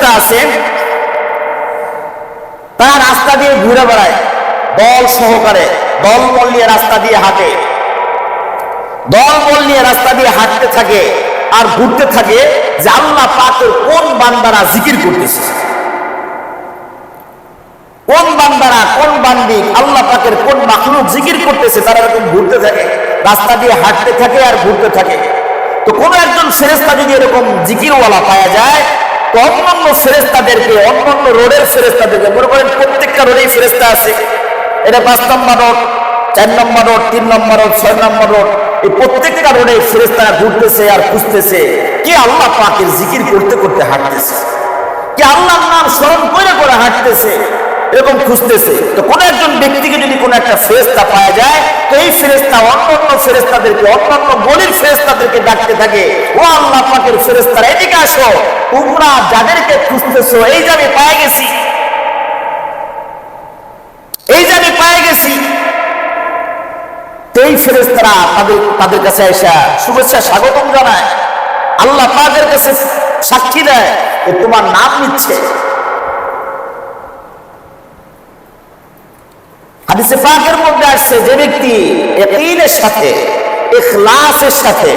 ফেরেশতা আছে, তারা রাস্তা দিয়ে ঘুরে বেড়ায়, দল সহকারে, দলবল নিয়ে রাস্তা দিয়ে হাঁটে, দলবল নিয়ে রাস্তা দিয়ে হাঁটতে থাকে আর ঘুরতে থাকে যে আল্লাহ পাকের কোন বান্দারা জিকির করতেছে, কোন বান্দারা, কোন বান্দি আল্লাহ পাকের কোন মাখলুক জিকির করতেছে। তারা এরকম ঘুরতে থাকে, রাস্তা দিয়ে হাঁটতে থাকে আর ঘুরতে থাকে। তো কোন একজন ফেরেশতা যদি এরকম জিকিরওয়ালা পাওয়া যায়, তো অন্যান্য ফেরেশতাদেরকে, অন্যান্য রোডের ফেরেশতাদেরকে, মনে করেন প্রত্যেকটা রোডেই ফেরেশতা আছে, এটা 5 নম্বর রোড, 4 নম্বর রোড, 3 নম্বর রোড, 6 নম্বর রোড, এই প্রত্যেকটা রোডে ফেরেশতারা ঘুরতেছে আর খুঁজতেছে কে আল্লাহ পাকের জিকির করতে করতে হাঁটতেছে, কে আল্লাহর নাম স্মরণ করে করে হাঁটতেছে, এরকম খুঁজতেছে। তো কোন একজন ব্যক্তিকে যদি কোন একটা ফেরেশতা পাওয়া যায়, তো এই ফেরেশতা অন্যান্য ফেরেশতাদেরকে, অন্যান্য বলির ফেরেশতাদেরকে ডাকতে থাকে, ও আল্লাহ পাকের ফেরেশতারা এদিকে আসো, তোমরা যাদেরকে খুঁজতেছো এই যে আমি পেয়ে গেছি, এই যে আমি পেয়ে গেছি। এই ফেরেশতারা তাদের কাছে এসে শুভেচ্ছা স্বাগতম জানায়, আল্লাহ পাকের কাছে সাক্ষী দেয় যে তোমার নাম নিচ্ছে। হাদিসে পাকের মধ্যে আসছে, যে ব্যক্তি ইয়াকিনের সাথে, ইখলাসের সাথে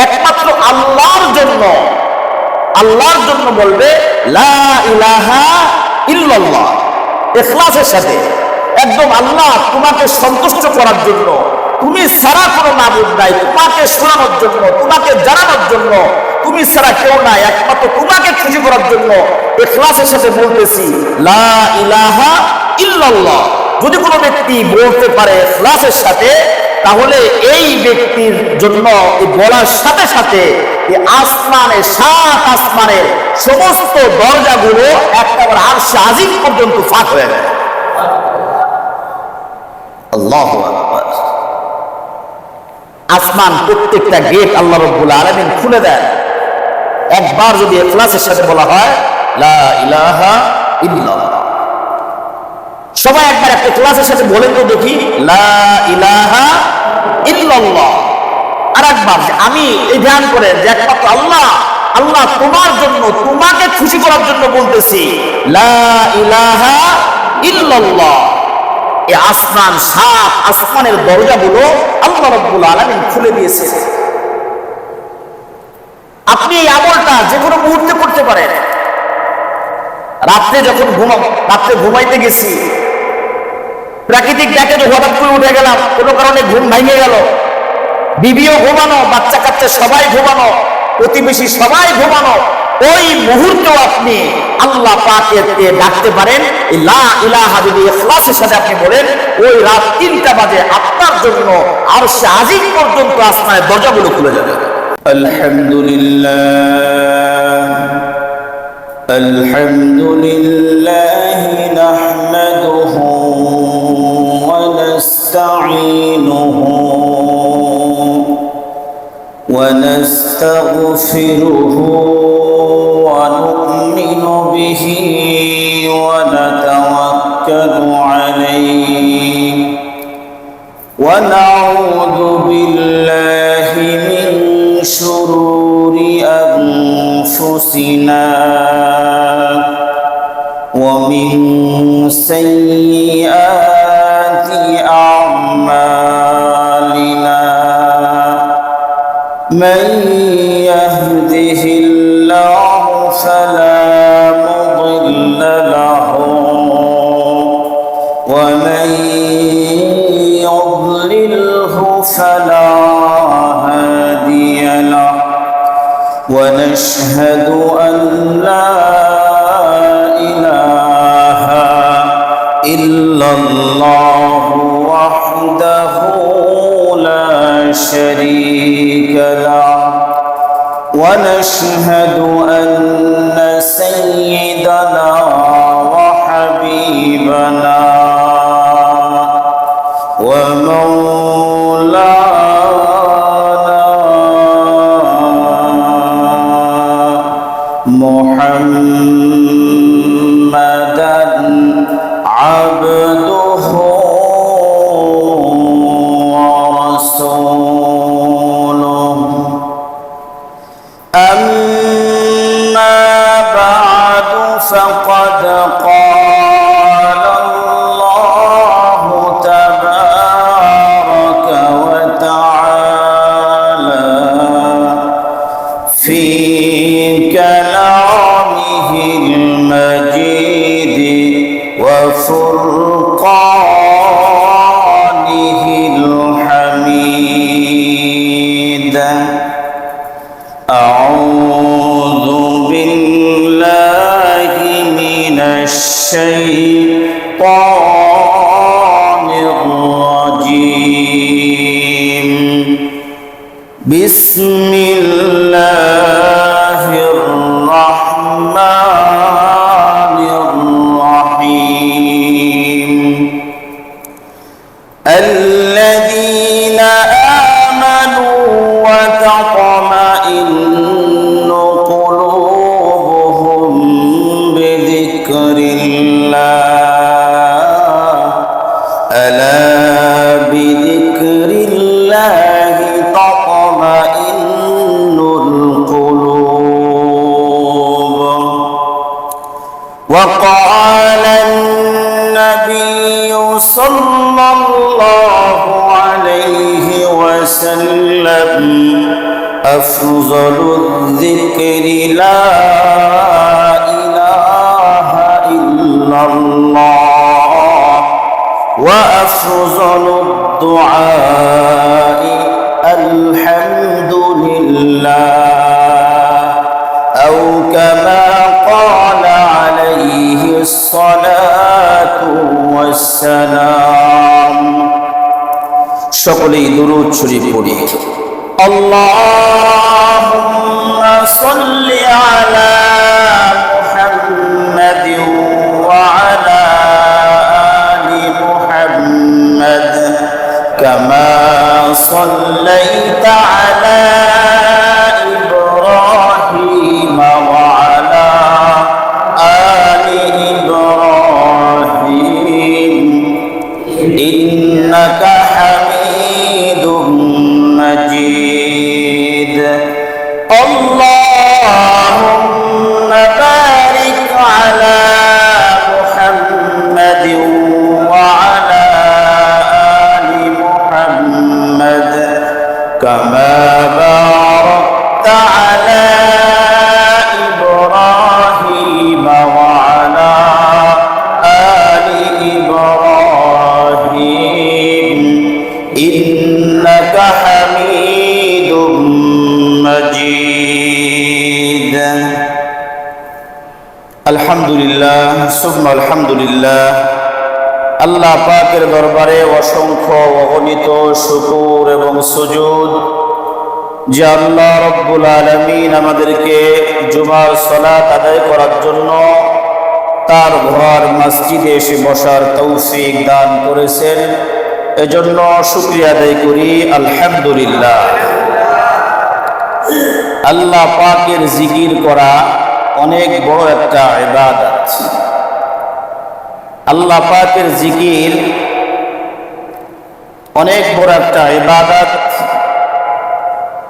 একমাত্র আল্লাহর জন্য বলবে লা ইলাহা ইল্লাল্লাহ, ইখলাসের সাথে একদম আল্লাহ তোমাকে সন্তুষ্ট করার জন্য, তুমি ছাড়া কোনো মাবুদ নাই, তোমাকে শোনানোর জন্য, তোমাকে জানানোর জন্য, তুমি ছাড়া কেউ নাই, একমাত্র তোমাকে খুশি করার জন্য ইখলাসের সাথে বলতেছি লা ইলাহা ইল্লাল্লাহ। যদি কোনো ব্যক্তি বলতে পারে ইখলাসের সাথে, তাহলে এই ব্যক্তির জন্য বলার সাথে সাথে এই আসমানের, 7 আসমানের সমস্ত দরজাগুলো একেবারে আরশে আজিম পর্যন্ত ফাঁক হয়ে যায়। আল্লাহু আকবার। আসমান প্রত্যেকটা গেট আল্লাহ রাব্বুল আলামিন খুলে দেন একবার যদি ইখলাসের সাথে বলা হয় লা ইলাহা ইল্লাল্লাহ। সবাই একবার একটা ইখলাসের সাথে বলেন তো দেখি, লা ইলাহা ইল্লাল্লাহ। আর একবার আমি এই ধ্যান করে যে একমাত্র আল্লাহ, আল্লাহ তোমার জন্য, তোমাকে খুশি করার জন্য বলতেছি লা ইলাহা ইল্লাল্লাহ। এই আসমান, 7 আসমানের দরজাগুলো আল্লাহ রাব্বুল আলামিন খুলে দিয়েছে। আপনি এই আমলটা যে কোনো মুহূর্তে করতে পারেন। রাত্রে যখন ঘুমাইতে গেছি, প্রাকৃতিক ডাকে হঠাৎ করে উঠে গেলাম, কোনো কারণে ঘুম ভেঙে গেল, বিবিও ঘুমানো, বাচ্চা কাচ্চা সবাই ঘুমানো, প্রতিবেশী সবাই ঘুমানো, ওই মুহূর্তেও আপনি আল্লাহ পাককে ডাকতে পারেন। লা ইলাহা যদি ইখলাসের সাথে আপনি বলেন, ওই রাত 3টা বাজে আপনার জন্য আরশে আজিম পর্যন্ত আসমানের দরজাগুলো খুলে যাবে। আলহামদুলিল্লাহ নাহমাদুহু ওয়া নাস্তাঈনুহু ওয়া নাস্তাগফিরুহু ওয়া নু'মিনু বিহি ওয়া নাতাওয়াক্কালু আলাইহি ওয়া নাউযু বিল্লাহি মিন শুরুরি أنفسنا ومن سيئات أعمالنا من يهده الله فلا مضل له ومن يضلله فلا هادي له ونشهد أن لا إله إلا الله وحده لا شريك له ونشهد أن سيدنا وحبيبنا محمدا عبده ورسوله أما بعد فقد قال الله تبارك وتعالى في كلامه المجيد وفرقانه الحميد. أعوذ بالله من الشيطان الرجيم. بسم الله الرحمن الرحيم. الذين آمنوا وتطمئن قلوبهم بذكر الله ألا بذكر الله تطمئن القلوب. وقال النبي صلى الله عليه وسلم أفضل الذكر لا إله إلا الله وأفضل الدعاء الحمد لله أو كما قال عليه الصلاة والسلام. সকলেই দুরূদ শরীফ পড়ি। আল্লাহুম্মা সাল্লি আলা মুহাম্মাদিন ওয়া আলা আলি মুহাম্মাদ কামা সাল্লাইতা আলা ইব্রাহিম ওয়া আলা আলি ইব্রাহিম ইন্নাকা হামিদুম মাজিদ. আল্লাহুম্মা বারিক আলা মুহাম্মাদিন ওয়া আলা আলি মুহাম্মাদ কামা বারাকতা আলা ইব্রাহিম ওয়া আলা আলি ইব্রাহিম ইন্নাকা হামিদুম মাজিদ. আলহামদুলিল্লাহ সুম্মা আলহামদুলিল্লাহ। আল্লাহ পাকের দরবারে অসংখ্য অগণিত শুকর এবং সুজুদ যে আল্লাহ রব্বুল আলামিন আমাদেরকে জুমার সালাত আদায় করার জন্য তার ঘর মসজিদে এসে বসার তৌফিক দান করেছেন। এজন্য শুকরিয়া আদায় করি আলহামদুলিল্লাহ। আল্লাহ পাকের জিকির করা অনেক বড় একটা ইবাদত। আল্লাহ পাকের জিকির অনেক বড় একটা ইবাদত।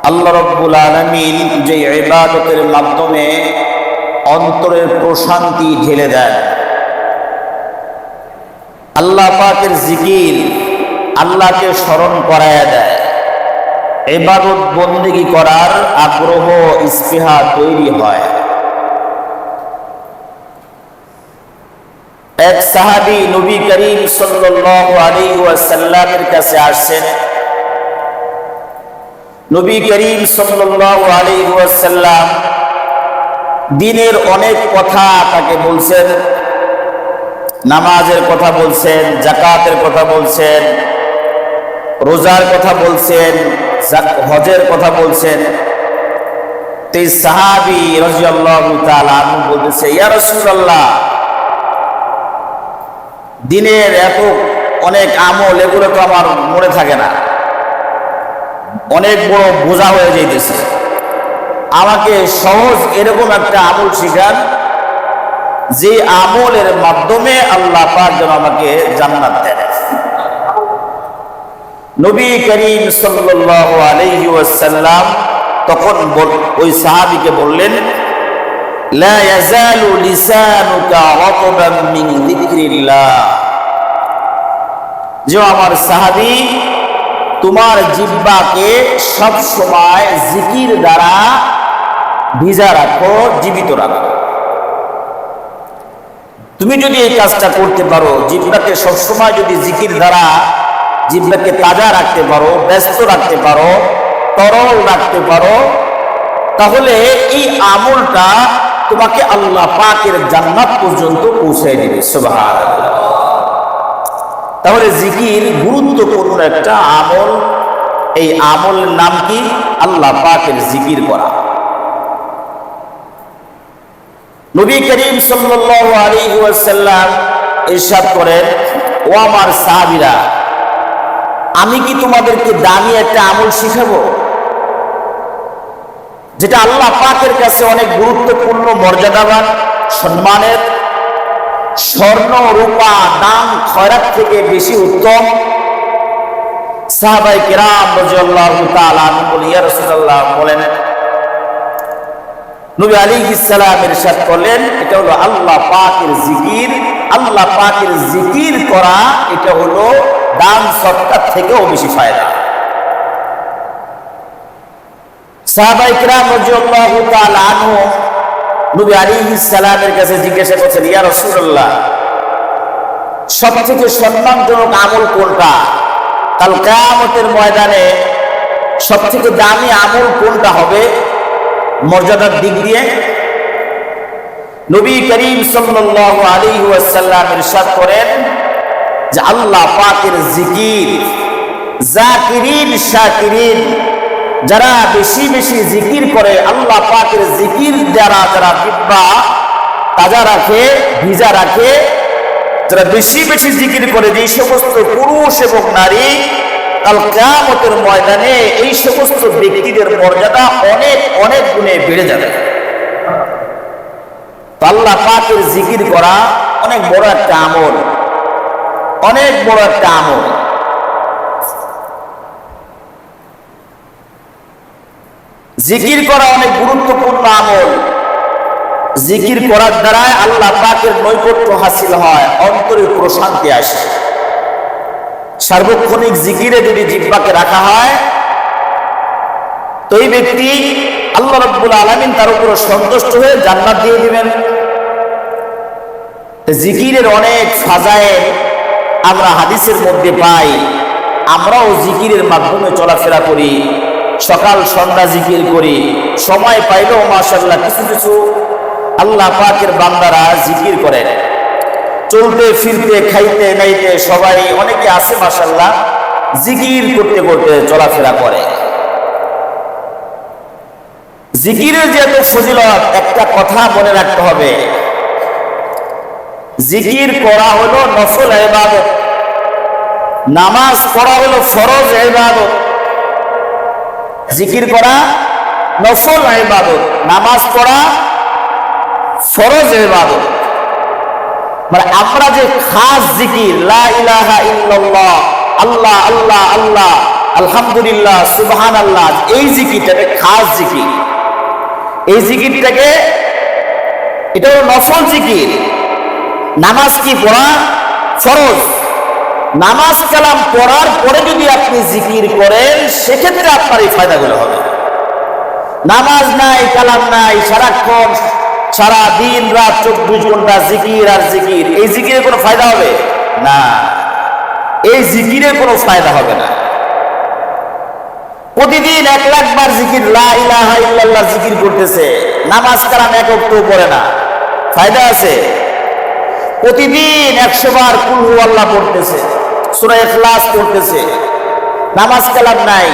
আল্লাহ রব্বুল আলামিন যে ইবাদতের মাধ্যমে অন্তরের প্রশান্তি ঢেলে দেয়। আল্লাহ পাকের জিকির আল্লাহকে স্মরণ করায় দেয়। ইবাদত বন্দেগী করার আগ্রহ স্পৃহা তৈরি হয়। এক সাহাবী নবী করিম সাল্লাল্লাহু আলাইহি ওয়াসাল্লামের কাছে আসেন। নবী করিম সাল্লাল্লাহু আলাইহি ওয়াসাল্লাম দ্বীনের অনেক কথা তাকে বলছেন। নামাজের কথা বলছেন, যাকাতের কথা বলছেন, রোজার কথা বলছেন, হজের কথা বলছেন। তো এই সাহাবী রাদিয়াল্লাহু তাআলা আনহু বলতেছে, ইয়া রাসূলুল্লাহ, দিনের এত অনেক আমল, এগুলো তো আমার মনে থাকে না, অনেক বড় বোঝা হয়ে যাইতেছে। আমাকে সহজ এরকম একটা আমল শিখান যে আমলের মাধ্যমে আল্লাহ পাক যেন আমাকে জান্নাত দেন। নবী করিম সাল্লাল্লাহু আলাইহি ওয়াসাল্লাম তখন ওই সাহাবীকে বললেন, লা ইয়াজালু লিসানুকা রাতবান মিন যিকরিল্লাহ, যে আমার সাহাবী তোমার জিহ্বাকে সব সময় জিকির দ্বারা ভিজা রাখো, জীবিত রাখো। তুমি যদি এই কাজটা করতে পারো, জিহ্বাকে সবসময় যদি জিকির দ্বারা জিহ্বাকে তাজা রাখতে পারো, ব্যস্ত রাখতে পারো, তরল রাখতে পারো, তাহলে এই আমলটা তোমাকে আল্লাহ পাকের জান্নাত পর্যন্ত পৌঁছায় দিবে। সুবহানাল্লাহ। তাহলে জিকির গুরুত্বপূর্ণ একটা আমল। এই আমলের নাম কি? আল্লাহ পাকের জিকির করা। নবী করিম সাল্লাল্লাহু আলাইহি ওয়াসাল্লাম ইরশাদ করেন, ও আমার সাহাবীরা, আমি কি তোমাদেরকে দামি একটা আমল শিখাবো যেটা আল্লাহ পাকের কাছে অনেক গুরুত্বপূর্ণ, মর্যাদাবান, সম্মানের, স্বর্ণ রূপা দাম খয়রাত থেকে বেশি উত্তম? সাহাবায়ে কেরাম রাদিয়াল্লাহু তাআলা আনহুম বলেন, ইয়া রাসূলুল্লাহ, বলেন। নবী আলাইহিস সালাম ইরশাদ করলেন, এটা হলো আল্লাহ পাকের জিকির। আল্লাহ পাকের জিকির করা এটা হলো দান সদকা থেকেও বেশি ফায়দা। সাহাবায়ে কেরাম রাদিয়াল্লাহু তাআলা আনহুম নবী আলাইহিস সালামের কাছে জিজ্ঞাসা করছেন, ইয়া রাসূলুল্লাহ, সবথেকে সম্মানজনক আমল কোনটা? কাল কিয়ামতের ময়দানে সবথেকে দামি আমল কোনটা হবে মর্যাদার দিক দিয়ে? নবী করিম সাল্লাল্লাহু আলাইহি ওয়াসাল্লাম ইরশাদ করেন যে আল্লাহ পাকের জিকির। জাকিরিন শাকিরিন, যারা বেশি বেশি জিকির করে, আল্লাহ পাকের জিকির দ্বারা যারা জিহ্বা তাজা রাখে, ভিজা রাখে, যারা বেশি বেশি জিকির করে, যে সমস্ত পুরুষ এবং নারী কাল কিয়ামতের ময়দানে এই সমস্ত ব্যক্তিদের মর্যাদা অনেক অনেক গুণে বেড়ে যাবে। আল্লাহ পাকের জিকির করা অনেক বড় একটা আমল, অনেক বড় একটা আমল। জিকির করা অনেক গুরুত্বপূর্ণ আমল। জিকির করার দ্বারা আল্লাহ পাকের নৈকট্য হাসিল হয়, অন্তরে প্রশান্তি আসে। সার্বক্ষণিক জিকিরে যদি জিহ্বাকে রাখা হয়, তো এই ব্যক্তি আল্লাহ রাব্বুল আলামিন তার উপর সন্তুষ্ট হয়ে জান্নাত দিয়ে দিবেন। জিকিরের অনেক ফাজায়েল আমরা হাদিসের মধ্যে পাই। আমরাও জিকিরের মাধ্যমে চলাফেরা করি, সকাল সন্ধ্যা জিকির করি, সময় পাইলেও মাশাআল্লাহ কিছু কিছু আল্লাহ পাকের বান্দারা জিকির করেন। চলতে ফিরতে খাইতে নাইতে সবাই, অনেকে আছে মাশাআল্লাহ জিকির করতে করতে চলাফেরা করে। জিকিরের যে এত ফজিলত, একটা কথা মনে রাখতে হবে, জিকির করা হলো নফল ইবাদত, নামাজ পড়া হলো ফরজ ইবাদত। জিকির করা নফল ইবাদত, নামাজ পড়া ফরজ ইবাদত। মানে আমরা যে খাস জিকির লা ইলাহা ইল্লাল্লাহ, আল্লাহ আল্লাহ আল্লাহ, আলহামদুলিল্লাহ, সুবহানাল্লাহ, এই জিকিরটাকে খাস জিকির। এই জিকিরটাকে, এটা হলো নফল জিকির। নামাজ কি পড়া ফরজ। নামাজ কালাম পড়ার পরে যদি আপনি জিকির করেন, সেক্ষেত্রে আপনার এই ফায়দাগুলো হবে। নামাজ নাই, কালাম নাই, সারাক্ষণ সারা দিন রাত 24 ঘন্টা জিকির আর জিকির, এই জিকিরের কোনো ফায়দা হবে না। এই জিকিরের কোনো ফায়দা হবে না। প্রতিদিন 1 লাখ বার জিকির লা ইলাহা ইল্লাল্লাহ জিকির করতেছে, নামাজ কালাম এক ওয়াক্তও পড়ে না, ফায়দা আছে? প্রতিদিন 100 বার কুল হু আল্লাহ পড়তেছে, সূরা ইখলাস পড়তেছে, নামাজ কালাম নাই,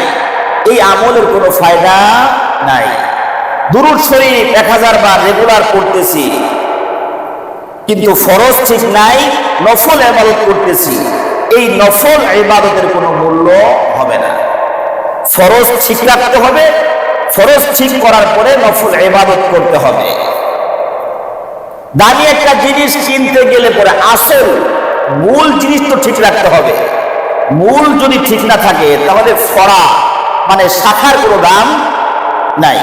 এই আমলের কোনো ফায়দা নাই। দুরূদ শরীফ 1000 বার রেগুলার পড়তেছি, কিন্তু ফরজ ঠিক নাই, নফল ইবাদত করতেছি, এই নফল ইবাদতের কোনো মূল্য হবে না। ফরজ ঠিক রাখতে হবে, ফরজ ঠিক করার পরে নফল ইবাদত করতে হবে। দামি একটা জিনিস কিনতে গেলে পরে আসল মূল জিনিস তো ঠিক রাখতে হবে। মূল যদি ঠিক না থাকে, তাহলে ফড়া মানে শাখার কোনো দাম নাই।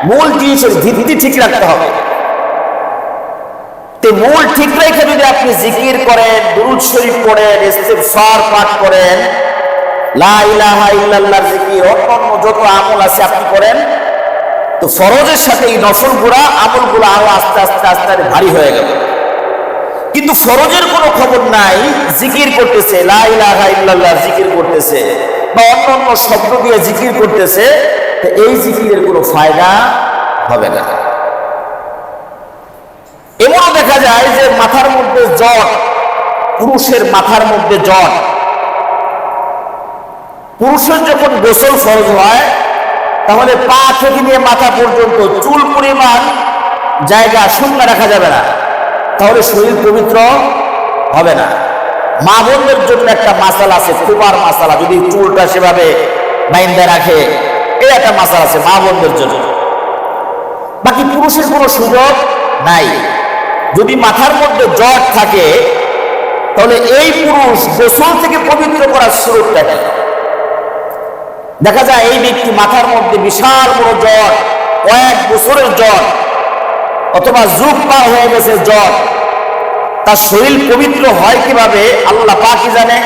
মূল জিনিসের ভিত্তি ঠিক রাখতে হবে। তে মূল ঠিক রেখে যদি আপনি জিকির করেন, দুরূদ শরীফ পড়েন, ইস্তিগফার পাঠ করেন, লা ইলাহা ইল্লাল্লাহর জিকির, অন্যান্য যত আমল আছে আপনি করেন, তো ফরজের সাথে এই নফলগুলা আমলগুলো আরো আস্তে আস্তে আস্তে আস্তে ভারী হয়ে গেল। কিন্তু ফরজের কোনো খবর নাই, জিকির করতেছে, লা ইলাহা ইল্লাল্লাহ জিকির করতেছে বা অন্যান্য শব্দ দিয়ে জিকির করতেছে, তো এই জিকিরের কোনো ফায়দা হবে না। এমনও দেখা যায় যে মাথার মধ্যে জট, পুরুষের মাথার মধ্যে জট, পুরুষের যখন গোসল ফরজ হয় তাহলে পা থেকে নিয়ে মাথা পর্যন্ত চুল পরিমাণ জায়গা শূন্য রাখা যাবে না, তাহলে শরীর পবিত্র হবে না। মা বোনদের জন্য একটা মাসালা আছে, খুবার মাসালা, যদি চুলটা সেভাবে বাইন্ধে রাখে, এই একটা মাসালা আছে মা বোনদের জন্য। বাকি পুরুষের কোনো সুযোগ নাই। যদি মাথার মধ্যে জট থাকে তাহলে এই পুরুষ গোসল থেকে পবিত্র করার সুযোগটা কি? দেখা যায় এই ব্যক্তি মাথার মধ্যে বিশাল বড় জট, কয়েক বছরের জট, অথবা যুগ পার হয়ে গেছে জট, তার শরীর পবিত্র হয় কিভাবে আল্লাহ পাকই জানে।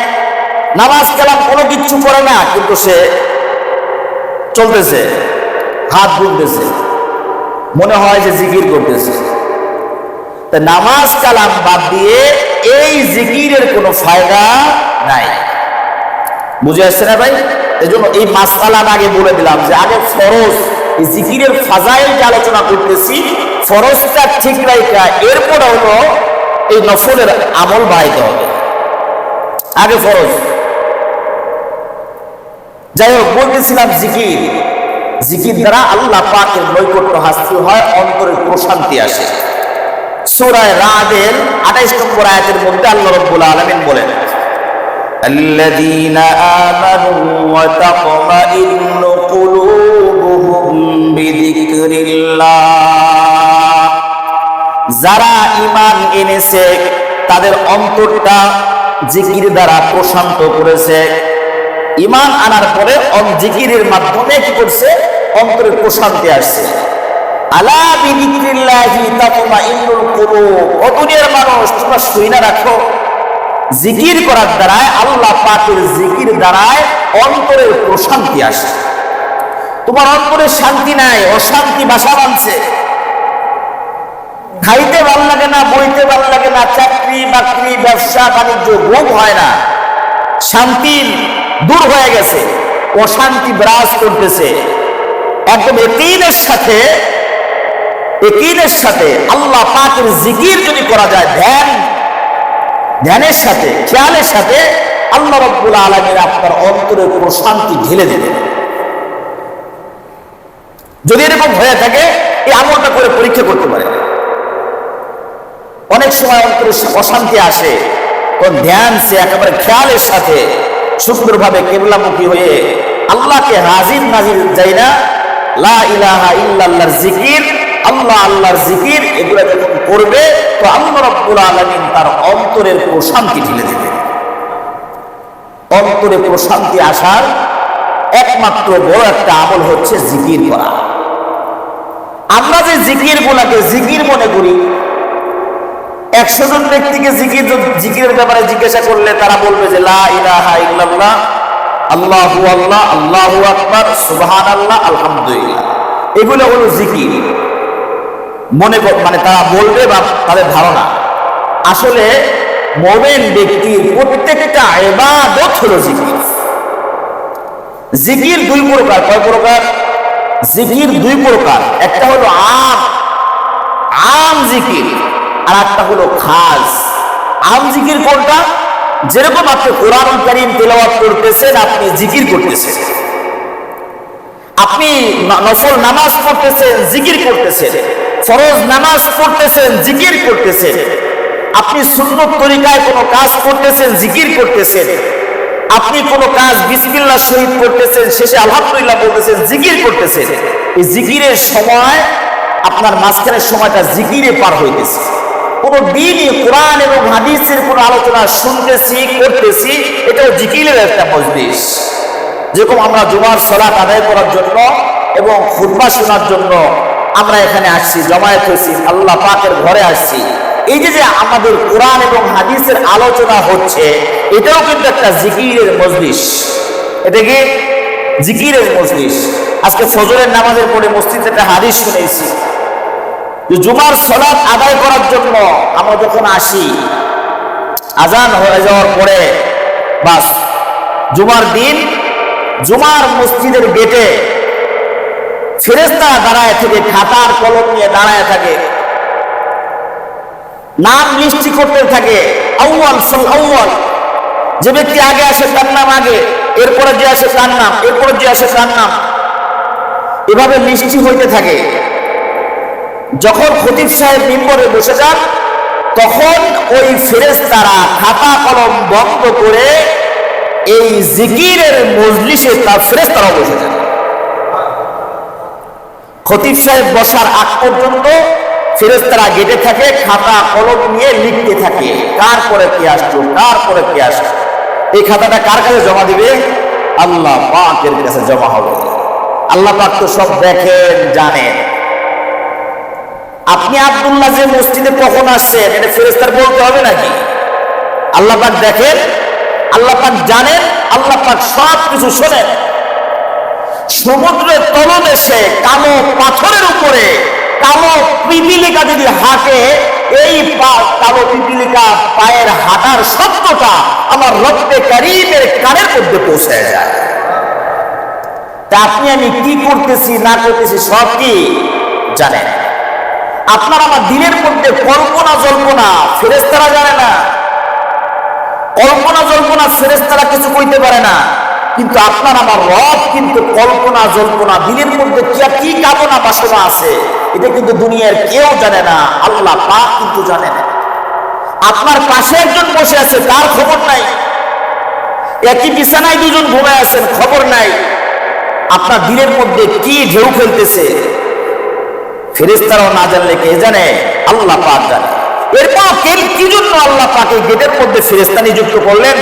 নামাজ কালাম কোনো কিচ্ছু করে না, কিন্তু সে চলতেছে, হাত বুলতেছে, মনে হয় যে জিকির করতেছে। তা নামাজ কালাম বাদ দিয়ে এই জিকিরের কোনো ফায়দা নাই। বুঝে আসছে না ভাই? এই জন্য এই মাসআলা আগে বলে দিলাম যে আগে ফরজ, এই জিকিরের ফাজাইল যে আলোচনা করতেছি, ফরজটা ঠিক রাইখা এরপর হলো এই নফলের আমল বাড়াইতে হবে। আগে ফরজ। যাই হোক, বলতেছিলাম জিকির, জিকির দ্বারা আল্লাহ পাকের নৈকট্য হাসিল হয়, অন্তরের প্রশান্তি আসে। সূরা রাদের 28 নম্বর আয়াতের মধ্যে আল্লাহ রাব্বুল আলামিন বলেন, الذين آمنوا وتطمئن قلوبهم بذكر الله, যারা ঈমান এনেছে তাদের অন্তরটা জিকির দ্বারা প্রশান্ত করেছে। ঈমান আনার পরে জিকিরের মাধ্যমে কি করছে? অন্তরের প্রশান্তি আসছে। আলা বিযিকরিল্লাহি তাতমাইন্নুল কুলুব, ও দুনিয়ার মানুষ তোমরা শুনে রাখো, জিকির করার দ্বারায়, আল্লাহ পাকের জিকির দ্বারায় অন্তরের প্রশান্তি আসে। তোমার অন্তরে শান্তি নাই, অশান্তি বাসা বাঁধছে, খাইতে ভাল লাগে না, বইতে ভাল লাগে না, চাকরি বাকরি ব্যবসা বাণিজ্য ভোগ হয় না, শান্তি দূর হয়ে গেছে, অশান্তি বিরাজ করতেছে। একদম একিনের সাথে আল্লাহ পাকের জিকির যদি করা যায়, ধ্যানের সাথে, খেয়ালের সাথে, আল্লাহ রাব্বুল আলামিন আপনার অন্তরের প্রশান্তি ঢেলে দেবেন। যদি এরকম হয়ে থাকে, এই আমলটা করে পরীক্ষা করতে পারে। অনেক সময় অন্তরে অশান্তি আসে, তখন ধ্যান সে একেবারে খেয়ালের সাথে সুন্দরভাবে কিবলামুখী হয়ে আল্লাহকে হাজির নাজির যাই না, লা ইলাহা ইল্লাল্লাহর জিকির, আল্লাহর জিকির, এগুলো যখন করবে তো আল্লাহ রাব্বুল আলামিন তার অন্তরের প্রশান্তি ঢেলে দেবে। অন্তরে প্রশান্তি আসার একমাত্র বড় একটা আমল হচ্ছে জিকির করা। আমরা যে জিকির গুলাকে জিকির মনে করি, 100 জন ব্যক্তিকে জিকিরের ব্যাপারে জিজ্ঞাসা করলে তারা বলবে যে লা ইলাহা ইল্লাল্লাহ, আল্লাহু আল্লাহ, আল্লাহু আকবার, সুবহানাল্লাহ, আলহামদুলিল্লাহ, এগুলো হলো জিকির। মানে তারা বলবে বা তাদের ধারণা। আসলে মুমিন ব্যক্তির প্রত্যেকটা ইবাদত হলো জিকির। জিকির দুই প্রকার। কয় প্রকার? জিকির দুই প্রকার। একটা হলো আম জিকির, আর একটা হলো খাস। আম জিকির কোনটা? যেরকম আপনি কোরআনুল কারীম তেলাওয়াত করতেছেন, আপনি জিকির করতেছেন, আপনি নফল নামাজ পড়তেছেন, জিকির করতেছেন, ফরজ নামাজ পড়তেছেন, জিকির করতেছেন, আপনি সুন্নত তরিকায় কোনো কাজ করতেছেন, জিকির করতেছেন, আপনি কোনো কাজ বিসমিল্লাহ শহীদ করতেছেন, শেষে আলহামদুলিল্লাহ বলতেছেন, জিকির করতেছেন। এই জিকিরের সময়, আপনার মাঝখানের সময়টা জিকিরে পার হইতেছে। কোনো দিনই কোরআন এবং হাদিসের কোনো আলোচনা শুনতেছি, করতেছি, এটাও জিকিরের একটা মজলিস। যেরকম আমরা জুমার সালাত আদায় করার জন্য এবং খুতবা শোনার জন্য আমরা এখানে আসছি, জমায়েত হয়েছি, আল্লাহ পাকের ঘরে আসছি, এই যে আমাদের কোরআন এবং হাদিসের আলোচনা হচ্ছে, এটাও কিন্তু একটা জিকিরের মজলিস। এটা কি জিকিরের মজলিস? আজকে ফজরের নামাজের পরে মসজিদে একটা হাদিস শুনেছি যে জুমার সালাত আদায় করার জন্য আমরা যখন আসি, আজান হয়ে যাওয়ার পরে বাস জুমার দিন জুমার মসজিদের গেটে ফেরেশতা দাঁড়ায় থেকে, খাতার কলম নিয়ে দাঁড়ায় থাকে, নাম লিস্টি করতে থাকে। আউয়াল ফাল আউয়াল, যে ব্যক্তি আগে আসে তার নাম আগে, এরপরে যে আসে তার নাম, এরপরে যে আসে তার নাম, এভাবে লিস্টি হইতে থাকে। যখন খতিব সাহেব মিম্বরে বসে যান, তখন ওই ফেরেশতারা খাতা কলম বন্ধ করে এই জিকিরের মজলিসে তার ফেরেশতারা বসে যান। খতিব সাহেব বসার আগ পর্যন্ত ফেরেশতারা গেটে থাকে, খাতা কলম নিয়ে লিখতে থাকে, কার পরে কি আসলো, কার পরে কি আসলো। এই খাতাটা কার কাছে জমা দিবে? আল্লাহ পাকের কাছে জমা হবে। আল্লাহ পাক তো সব দেখেন, জানেন। আপনি আব্দুল্লাহ যে মসজিদে কখন আসছেন এটা ফেরেশতার বলতে হবে নাকি? আল্লাহ পাক দেখেন, আল্লাহ পাক জানেন, আল্লাহ পাক সব কিছু শোনেন। সমুদ্রের তলদেশে কালো পাথরের উপরে কালো পিপিলিকা যদি হাঁটে, এই কালো পিপিলিকা পায়ের হাঁটার শব্দটা আমার রব্বে কারীমের কানের মধ্যে পৌঁছে যায়। তা আপনি আমি কি করতেছি না করতেছি সব কি জানেন। আপনার আমার দিনের মধ্যে কল্পনা জল্পনা ফেরেশতারা জানে না, কল্পনা জল্পনা ফেরেশতারা কিছু কইতে পারে না, কিন্তু আপনার আমার রব কিন্তু কল্পনা জল্পনা দিনের মধ্যে কি কামনা বাসনা আছে এটা কিন্তু দুনিয়ার কেউ জানে না, আল্লাহ পাক কিন্তু জানে না। আপনার পাশে একজন বসে আছে, তার খবর নাই। একই বিছানায় দুজন ঘুমায় আছেন, খবর নাই। আপনার দিনের মধ্যে কি ঢেউ ফেলতেছে ফেরেশতারাও না জানলে কে জানে? আল্লাহ পাক জানে। এরপর কি জন্য আল্লাহ পাক এই গেটের মধ্যে ফেরেশতা নিযুক্ত করলেন?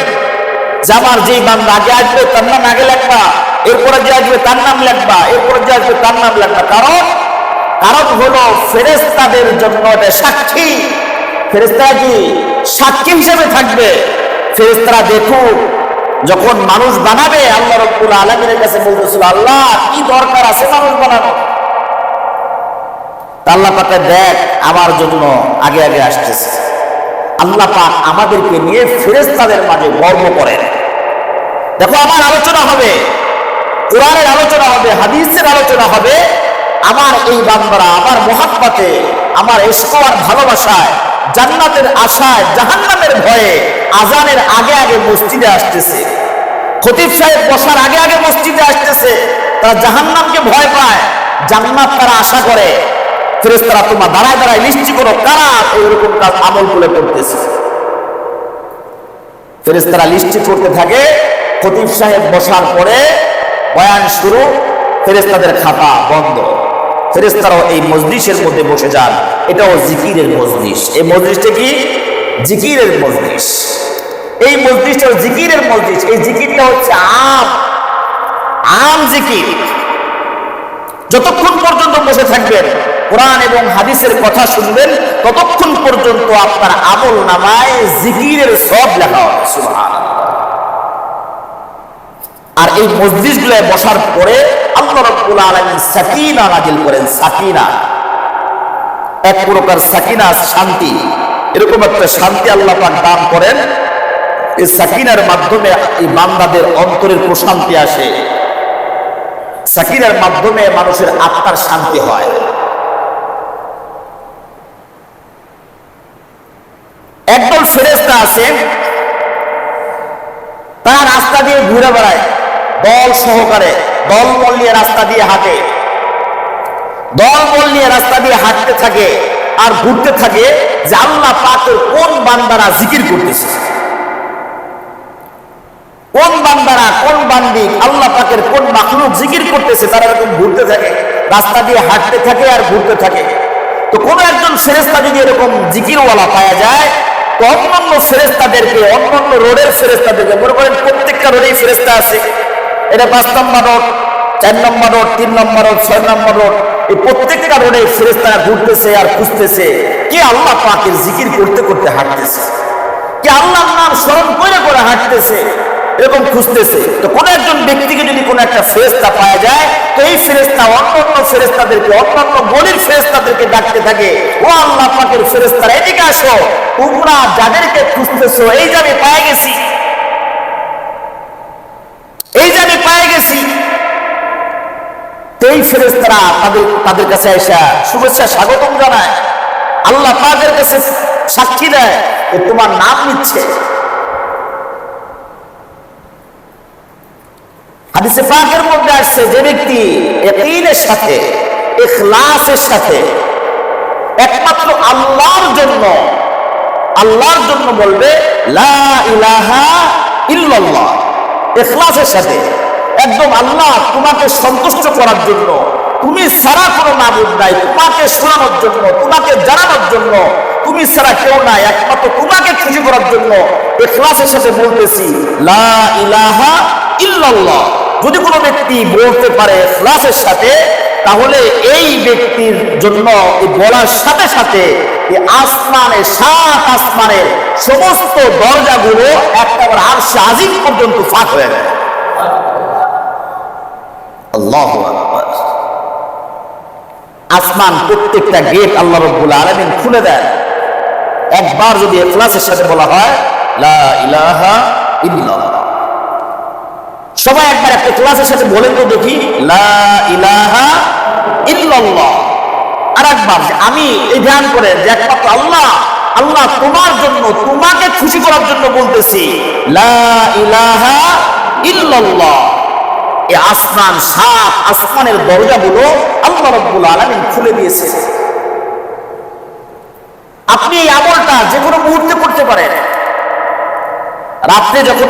যে আমার যেই বান্দা আগে আসবে তার নাম আগে লেখবা, এরপরে যে আসবে তার নাম লেখবা, এরপরে যে আসবে তার নাম লেখবা। কারণ হলো ফেরেশতাদের জন্য এটা সাক্ষী। ফেরেশতারা কি সাক্ষী হিসেবে থাকবে। ফেরেশতারা দেখুক, যখন মানুষ বানাবে আল্লাহ রাব্বুল আলামিনের কাছে বলতেছিল, আল্লাহ কি দরকার আছে মানুষ বানানো? আল্লাহ পাক দেখ আমার জন্য আগে আগে আসতেছে। আল্লাহ পাক আমাদেরকে নিয়ে ফেরেশতাদের মাঝে গর্ব করেন। দেখো, আমার আলোচনা হবে, কোরআনের আলোচনা হবে, হাদিসের আলোচনা হবে। আমার এই বান্দারা আমার মুহাব্বতে, আমার ইশক আর ভালোবাসায়, জান্নাতের আশায়, জাহান্নামের ভয়ে আজানের আগে আগে মসজিদে আসতেছে। খতিব সাহেব বসার আগে আগে মসজিদে আসতেছে। তারা জাহান্নামকে ভয় পায়, জান্নাত তারা আশা করে। ফেরেশতারা তোমরা দাঁড়ায় দাঁড়ায় লিস্টি করো কারা এইরকম কাজ আমল করে করতেছে। ফেরেশতারা লিস্টি করতে থাকে। খতিব সাহেব বসার পরে বয়ান শুরু, ফেরেশতাদের খাতা বন্ধ। ফেরেশতারাও এই মজলিসের মধ্যে বসে যান। এটাও জিকিরের মজলিস। এই মজলিসটা কি? জিকিরের মজলিস। এই মজলিসটা জিকিরের মজলিস। এই জিকিরটা হচ্ছে আম জিকির। যতক্ষণ পর্যন্ত বসে থাকবেন কোরআন এবং হাদিসের কথা শুনবেন, ততক্ষণ পর্যন্ত আপনার আমল নামায় জিকিরের সব লেখা হবে। সুবহানাল্লাহ। আর এই মজলিসগুলোয় বসার পরে আল্লাহ রাব্বুল আলামিন সাকিনা নাযিল করেন। সাকিনা, এক প্রকার সাকিনা, শান্তি। এরকম একটা শান্তি আল্লাহ পাক দান করেন। এই সাকিনার মাধ্যমে এই বান্দাদের অন্তরের প্রশান্তি আসে। সাকিনার মাধ্যমে মানুষের আত্মার শান্তি হয়। একদল ফেরেশতা আছে, তারা রাস্তা দিয়ে ঘুরে বেড়ায় দল সহকারে, দলবল নিয়ে রাস্তা দিয়ে হাঁটে, দলবল নিয়ে রাস্তা দিয়ে হাঁটতে থাকে আর ঘুরতে থাকে যে আল্লাহ পাকের কোন বান্দারা জিকির করতেছে, কোন বান্দারা, কোন বান্দি আল্লাহ পাকের কোন মাখলুক জিকির করতেছে। তারা এরকম ঘুরতে থাকে, রাস্তা দিয়ে হাঁটতে থাকে আর ঘুরতে থাকে। তো কোন একজন ফেরেশতা যদি এরকম জিকিরওয়ালা পাওয়া যায়, তো অন্যান্য ফেরেশতাদেরকে, অন্যান্য রোডের ফেরেশতাদেরকে, মনে করেন প্রত্যেকটা রোডেই ফেরেশতা আছে। এটা 5 নম্বর রোড, 4 নম্বর রোড, 3 নম্বর রোড, 6 নম্বর রোড, এই প্রত্যেকটা রোডে ফেরেশতারা ঘুরতেছে আর খুঁজতেছে কে আল্লাহ পাকের জিকির করতে করতে হাঁটতেছে, কে আল্লাহর নাম স্মরণ করে করে হাঁটতেছে, এরকম খুঁজতেছে। তো কোন একজন ব্যক্তিকে যদি কোনো একটা ফেরেশতা পাওয়া যায়, তো এই ফেরেশতা অন্যান্য ফেরেশতাদেরকে, অন্যান্য বলির ফেরেশতাদেরকে ডাকতে থাকে, ও আল্লাহ পাকের ফেরেশতারা এদিকে আসো, তোমরা যাদেরকে খুঁজতেছো এই যে আমি পেয়ে গেছি, এই যে আমি পেয়ে গেছি। তো এই ফেরেশতারা তাদের কাছে এসে শুভেচ্ছা স্বাগতম জানায়, আল্লাহ পাকের কাছে সাক্ষী দেয় যে তোমার নাম নিচ্ছে। হাদিসে পাকের মধ্যে আসছে যে ব্যক্তি ইয়াকিনের সাথে, ইখলাসের সাথে একমাত্র আল্লাহর জন্য বলবে লা ইলাহা ইল্লাল্লাহ, ইখলাসের সাথে একদম আল্লাহ তোমাকে সন্তুষ্ট করার জন্য, তুমি ছাড়া কোনো মাবুদ নাই, তোমাকে শোনানোর জন্য, তোমাকে জানানোর জন্য, তুমি ছাড়া কেউ নাই, একমাত্র তোমাকে খুশি করার জন্য ইখলাসের সাথে বলতেছি লা ইলাহা ইল্লাল্লাহ। যদি কোনো ব্যক্তি বলতে পারে ইখলাসের সাথে, তাহলে এই ব্যক্তির জন্য এই বলার সাথে সাথে এই আসমানের, সাত আসমানের সমস্ত দরজাগুলো একবার আরশে আজিম পর্যন্ত ফাঁক হয়ে যায়। আল্লাহু আকবার। আসমান প্রত্যেকটা গেট আল্লাহ রাব্বুল আলামিন খুলে দেন একবার যদি ইখলাসের সাথে বলা হয় লা ইলাহা ইল্লাল্লাহ। সবাই একবার একটা ইখলাসের সাথে বলেন তো দেখি লা ইলাহা ইল্লাল্লাহ। আর একবার আমি এই ধ্যান করে যে একমাত্র আল্লাহ, আল্লাহ তোমার জন্য, তোমাকে খুশি করার জন্য বলতেছি লা ইলাহা ইল্লাল্লাহ। এই আসমান, সাত আসমানের দরজাগুলো আল্লাহ রাব্বুল আলামিন খুলে দিয়েছে। আপনি এই আমলটা যে কোনো মুহূর্তে করতে পারেন। রাত্রে যখন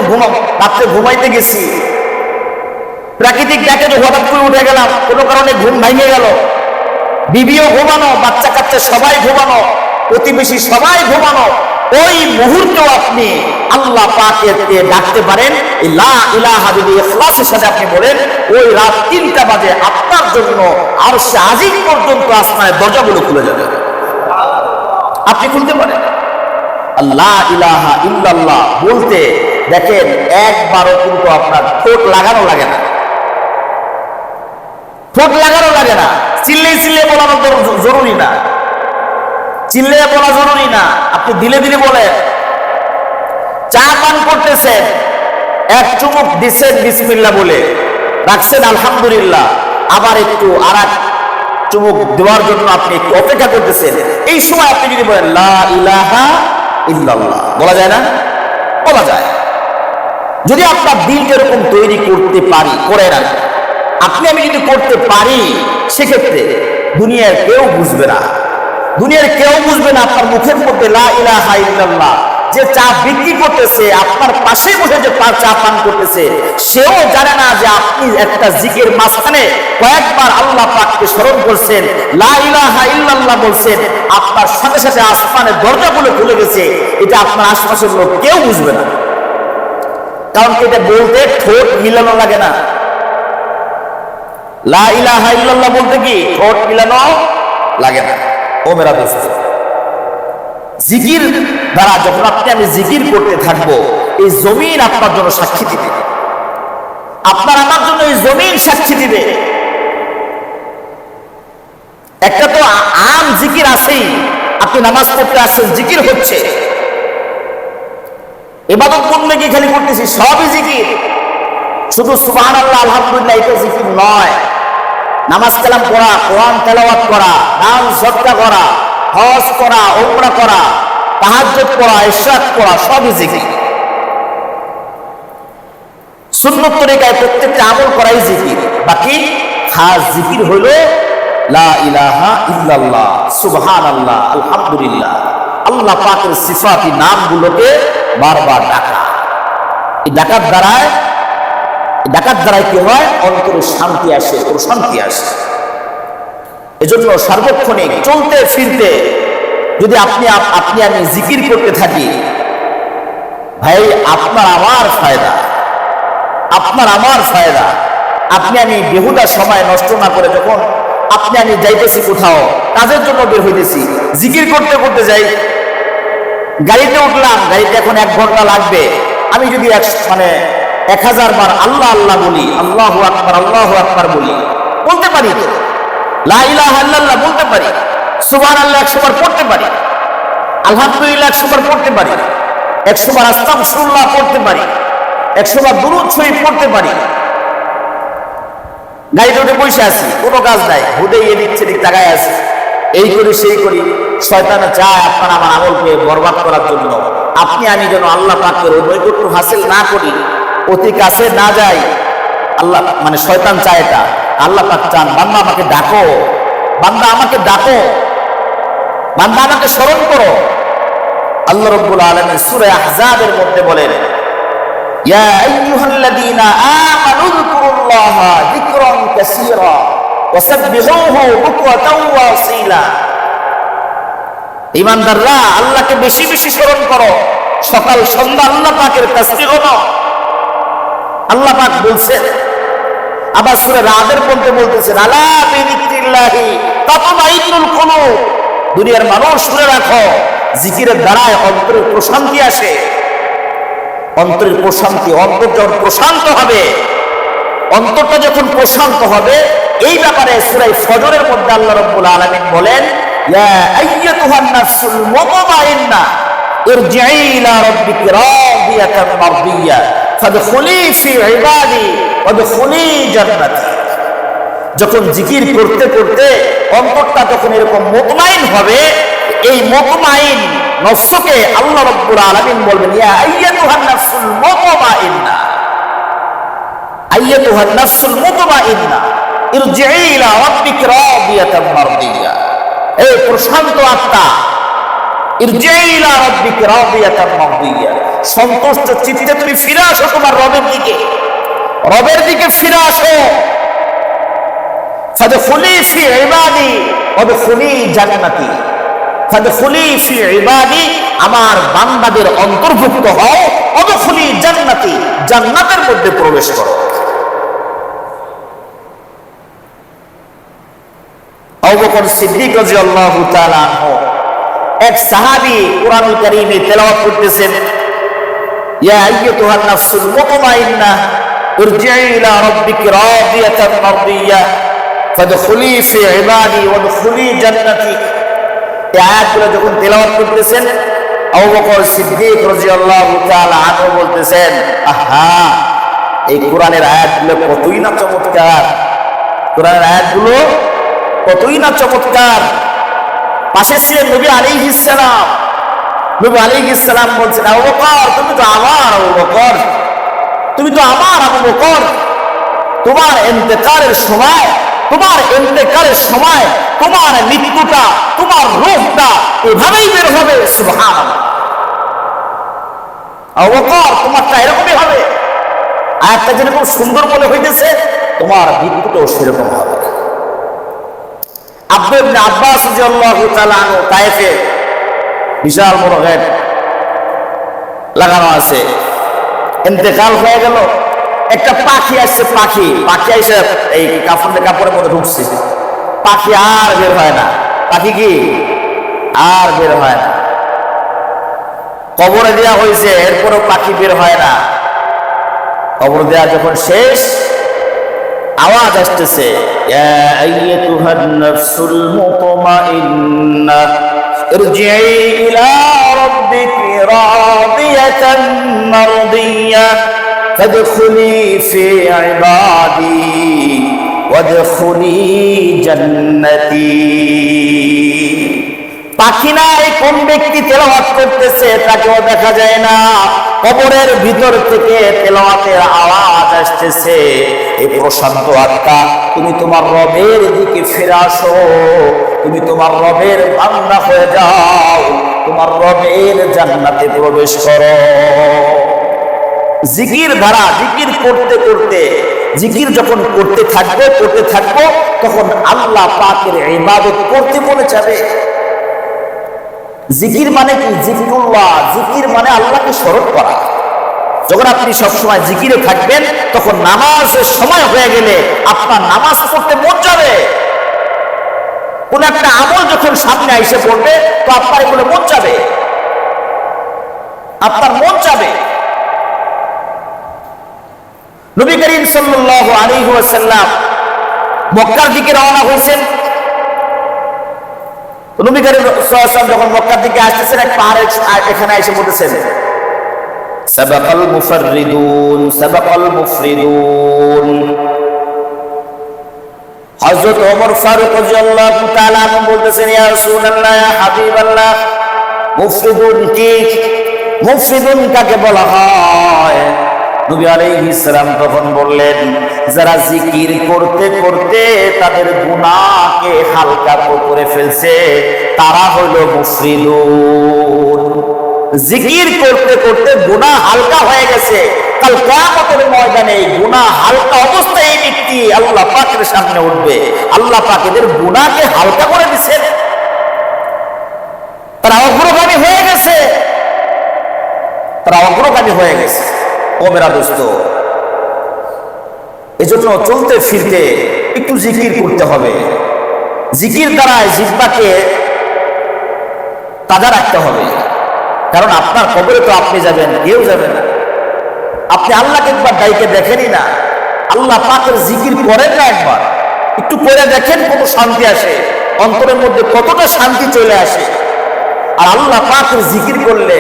রাত্রে ঘুমাইতে গেছি, প্রাকৃতিক ডাকে হঠাৎ করে উঠে গেলাম, কোনো কারণে ঘুম ভেঙে গেল, বিবিও ঘুমানো, বাচ্চা কাচ্চা সবাই ঘুমানো, প্রতিবেশী সবাই ঘুমানো, ওই মুহূর্তেও আপনি আল্লাহ পাককে ডাকতে পারেন। লা ইলাহা যদি ইখলাসের সাথে আপনি বলেন, ওই রাত 3টা বাজে আপনার জন্য আরশে আজিম পর্যন্ত আসমানের দরজাগুলো খুলে যাবে, আপনি খুলতে পারেন। লা ইলাহা ইল্লাল্লাহ বলতে দেখেন একবারও কিন্তু আপনার ঠোঁট লাগানো লাগে না, ঠোঁট লাগানো লাগে না, চিল্লে বলানো জরুরি না, চিল্লে বলা জরুরি না, আপনি দিলে দিলে বলেন। চা পান করতেছেন, এক চুমুক দিচ্ছেন বিসমিল্লাহ বলে, রাখছেন আলহামদুলিল্লাহ, আবার একটু আর এক চুমুক দেওয়ার জন্য আপনি একটু অপেক্ষা করতেছেন। এই সময় আপনি যদি বলেন লা ইলাহা ইল্লাল্লাহ, বলা যায় না? বলা যায়। যদি আপনার দিলকে এরকম তৈরি করতে পারি, করে না, আপনি আমি যদি করতে পারি, সেক্ষেত্রে দুনিয়ার কেউ বুঝবে না, দুনিয়ার কেউ বুঝবে না আপনার মুখের মধ্যে লা ইলাহা ইল্লাল্লাহ। যে চা বিক্রি করতেছে, আপনার পাশে বসে যে চা পান করতেছে, সেও জানে না যে আপনি একটা জিকির মাঝখানে কয়েকবার আল্লাহ পাককে স্মরণ করছেন, লা ইলাহা ইল্লাল্লাহ বলছেন, আপনার সাথে সাথে আসমানের দরজাগুলো খুলে গেছে। এটা আপনার আশপাশের লোক কেউ বুঝবে না, কারণ এটা বলতে ঠোঁট মিলানো লাগে না। লা ইলাহা ইল্লাল্লাহ বলতে কি ঠোঁট মিলানো লাগে না। ও মেরা দোস্ত, জিকির দ্বারা যখন আপনি আমি জিকির করতে থাকবো, এই জমিন আপনার জন্য সাক্ষী দিবে, আপনার আমার জন্য এই জমিন সাক্ষী দিবে। একটা তো আম জিকির আছেই, আপনি নামাজ পড়তে আসছেন, জিকির হচ্ছে, ইবাদত করলে কি খালি করতেছি, সবই জিকির। শুধু সুবহানাল্লাহ আলহামদুলিল্লাহ এটা জিকির নয়, নামাজ কালাম পড়া, কোরআন তেলাওয়াত করা, দান সদকা করা, হজ করা, উমরা করা, তাহাজ্জুদ পড়া, ইশরাক পড়া, সবই জিকির। সুন্নত তরিকায় প্রত্যেকটা আমল করাই জিকির। বাকি খাস জিকির হইল লা ইলাহা ইল্লাল্লাহ, সুবহানাল্লাহ, আলহামদুলিল্লাহ, আল্লাহ পাকের সিফাতি নামগুলোকে বারবার ডাকা। এই ডাকার দ্বারায় কি হয়? অন্তরে শান্তি আসে, প্রশান্তি আসে। এজন্য সার্বক্ষণিক চলতে ফিরতে যদি আপনি আমি জিকির করতে থাকি, ভাই আপনার আমার ফায়দা, আপনার আমার ফায়দা। আপনি আমি বেহুদা সময় নষ্ট না করে যখন আপনি আমি যাইতেছি কোথাও কাজের জন্য বের হইতেছি, জিকির করতে করতে যাই, গাড়িতে উঠলাম, গাড়িতে এখন 1 ঘন্টা লাগবে, আমি যদি 1000 বার আল্লাহ আল্লাহ বলি, আল্লাহু আকবার বলি, বলতে পারি তো, লা ইলাহা ইল্লাল্লাহ বলতে পারি, সুবহানাল্লাহ 100 বার পড়তে পারি, আলহামদুলিল্লাহ 100 বার পড়তে পারি, 100 বার আস্তাগফিরুল্লাহ পড়তে পারি, 100 বার দুরূদ শরীফ পড়তে পারি। গাড়িতে উঠে বসে আছি, কোনো কাজ নাই, হুদে এদিক সেদিক তাকায় আছি, এই করি সেই করি। শয়তানে চায় আপনার আমার আমলকে বরবাদ করার জন্য, আপনি আমি যেন আল্লাহ পাকের ওই নৈকট্য হাসিল না করি, অতি কাছে না যাই। আল্লাহ শয়তান চায় এটা, আল্লাহ পাক চান বান্দা আমাকে ডাকো, বান্দা আমাকে ডাকো, বান্দা আমাকে স্মরণ করো। আল্লাহ রাব্বুল আলামিন সূরা আহজাবের মধ্যে বলেন, ইয়া আইয়ুহাল্লাযীনা আমানু যকুরুল্লাহা যিকরান কাসীরা ওয়াসাব্বিহুহু বুকরাতাও ওয়া আসীলা। ঈমানদাররা আল্লাহকে বেশি বেশি স্মরণ করো, সকাল সন্ধ্যা আল্লাহ পাকের তাসবিহ করো। আল্লাহ পাক বলছেন, আবার সূরা রাদের মধ্যে বলতেছেন, আলা বিযিকরিল্লাহি তাতমাইন্নুল কুলুব। দুনিয়ার মানুষ শুনে রাখো, জিকিরের দ্বারায় অন্তরের প্রশান্তি আসে। অন্তরের প্রশান্তি, অন্তর যখন প্রশান্ত হবে, অন্তরটা যখন প্রশান্ত হবে, এই ব্যাপারে সূরা ফজরের মধ্যে আল্লাহ রাব্বুল আলামিন বলেন, ইয়া আইয়াতুহান নাফসুল মুতমাইন্না ইরজিই ইলা রাব্বিকি রাদিয়াতান মারদিয়া ফাদখুলি ফি ইবাদি ওয়াদখুলি জান্নাতি। যখন জিকির করতে করতে অন্তরটা যখন এরকম মুতমাইন হবে, এই মুতমাইন নফসকে আল্লাহ রাব্বুল আলামিন বলবেন, ইয়া আইয়াতুহান নাফসুল মুতমাইন্না, আইয়াতুহান নাফসুল মুতমাইন্না ইরজিই ইলা রাব্বিকি রাদিয়াতান মারদিয়া। এই প্রশান্ত আত্মা, ইরজিই ইলা রাব্বিকি রাদিয়াতান মারদিয়া, সন্তুষ্ট চিত্তে তুমি ফিরে আসো তোমার রবের দিকে, রবের দিকে ফিরে আসো। ফাদখুলি ফি ইবাদি ওয়াদখুলি জান্নাতি, ফাদখুলি ফি ইবাদি, আমার বান্দাদের অন্তর্ভুক্ত হও, ওয়াদখুলি জান্নাতি, জান্নাতের মধ্যে প্রবেশ করো। আবু বকর সিদ্দিক রাদিয়াল্লাহু তাআলা আনহু, এক সাহাবী কুরআনুল কারীমে তেলাওয়াত করতেছেন, ইয়া আইয়াতুহান নাফসুল মুতমাইন্না ইরজিই ইলা রাব্বিকি রাদিয়াতান মারদিয়া ফাদখুলি ফি ইবাদি ওয়াদখুলি জান্নাতি। এই আয়াতগুলো যখন তেলাওয়াত করতেছেন, আবু বকর সিদ্দিক রাদিয়াল্লাহু তাআলা আনহু বলতেছেন, আহা, এই কোরআনের আয়াতগুলো কতই না চমৎকার, কোরআনের আয়াতগুলো কতই না চমৎকার। পাশে ছিলেন নবী আলাইহিস সালাম, নবী আলাইহিস সালাম বলছেন, আবু বকর তুমি তো আমার, আবু বকর তুমি তো আমার, আবু বকর তোমার ইন্তেকালের সময়, তোমার ইন্তেকালের সময় তোমার মৃত্যুটা, তোমার রূহটা এভাবেই বের হবে। সুবহানাল্লাহ, আবু বকর তোমারটা এরকমই হবে। আয়াতটা যেরকম সুন্দর বলে হইতেছে, তোমার মৃত্যুটাও সেরকম হবে। আব্দুল্লাহ ইবনে আব্বাস রাদিয়াল্লাহু তাআলা আনহু, তায়েফে বিশাল বড় গেট লাগানো আছে, ইন্তেকাল হয়ে গেল, একটা পাখি আসছে, পাখি এসে এই কাপড়ের মধ্যে ঢুকছে, পাখি আর বের হয় না, পাখি কি আর বের হয় না, কবরে দেওয়া হয়েছে, এরপরও পাখি বের হয় না। কবর দেওয়া যখন শেষ, আওয়াজ আসতেছে, ইয়া আইয়াতুহান নাফসুল মুতমাইন্না ইরজিই ইলা রাব্বিকি রাদিয়াতান মারদিয়া ফাদখুলি ফি ইবাদি ওয়াদখুলি জান্নাতি। পাখি নাই, কোন ব্যক্তি তেলাওয়াত করতেছে তাকেও দেখা যায় না, কবরের ভিতর থেকে তেলাওয়াতের আওয়াজ আসতেছে, এই প্রশান্ত আত্মা তুমি তোমার রবের দিকে ফিরে আসো, তুমি তোমার রবের বান্দা হয়ে যাও, তোমার রবের জান্নাতে প্রবেশ করো। জিকির ধারা, জিকির করতে করতে, জিকির যখন করতে থাকবো তখন আল্লাহ পাকের ইবাদত করতে মনে যাবে। জিকির মানে কি? জিকিরুল্লাহ, জিকির মানে আল্লাহকে স্মরণ করা। যখন আপনি সবসময় জিকিরে থাকবেন, তখন নামাজের সময় হয়ে গেলে আপনার নামাজ পড়তে মন যাবে। কোন একটা আমল যখন সামনে এসে পড়বে তো আপনার এগুলো মন চাবে, আপনার মন চাবে। নবী করিম সাল্লাল্লাহু আলাইহি ওয়াসাল্লাম মক্কার দিকে রওনা হয়েছেন। নবী করিম সাল্লাল্লাহু আলাইহি ওয়াসাল্লাম যখন মক্কার দিকে আসতেছেন, এক পাহাড়ের এখানে এসে বলতেছেন সাবাকাল মুফাররিদুন সাবাকাল মুফরিদুন। হযরত ওমর ফারুক রাদিয়াল্লাহু তাআলা বলতেছেন ইয়া রাসূলুল্লাহ, ইয়া হাবিবাল্লাহ, মুফরিদুন কি? মুফরিদুন কাকে বলা হয়? নবী আলাইহিস সালাম তখন বললেন, যারা জিকির করতে করতে তাদের গুনাহকে হালকা করে ফেলছে তারা হলো মুফরিদুন। জিকির করতে করতে গুনাহ হালকা হয়ে গেছে, কাল কিয়ামতের ময়দানে গুনাহ হালকা অবস্থায় এই ব্যক্তি আল্লাহ পাকের সামনে উঠবে। আল্লাহ পাক এদের গুনাহকে হালকা করে দিয়েছেন, তারা অগ্রগামী হয়ে গেছে, তারা অগ্রগামী হয়ে গেছে। ও মেরা দোস্ত, এজন্য চলতে ফিরতে একটু জিকির করতে হবে। জিকির দ্বারা জিহ্বাকে তাজা রাখতে হবে, কারণ আপনার কবরে তো আপনি যাবেন, কেউ যাবে না। আপনি আল্লাহকে একবার ডাইকে দেখেনই না, আল্লাহ পাকের জিকির করেন না, একবার একটু করে দেখেন কত শান্তি আসে, অন্তরের মধ্যে কতটা শান্তি চলে আসে। আর আল্লাহ পাকের জিকির করলে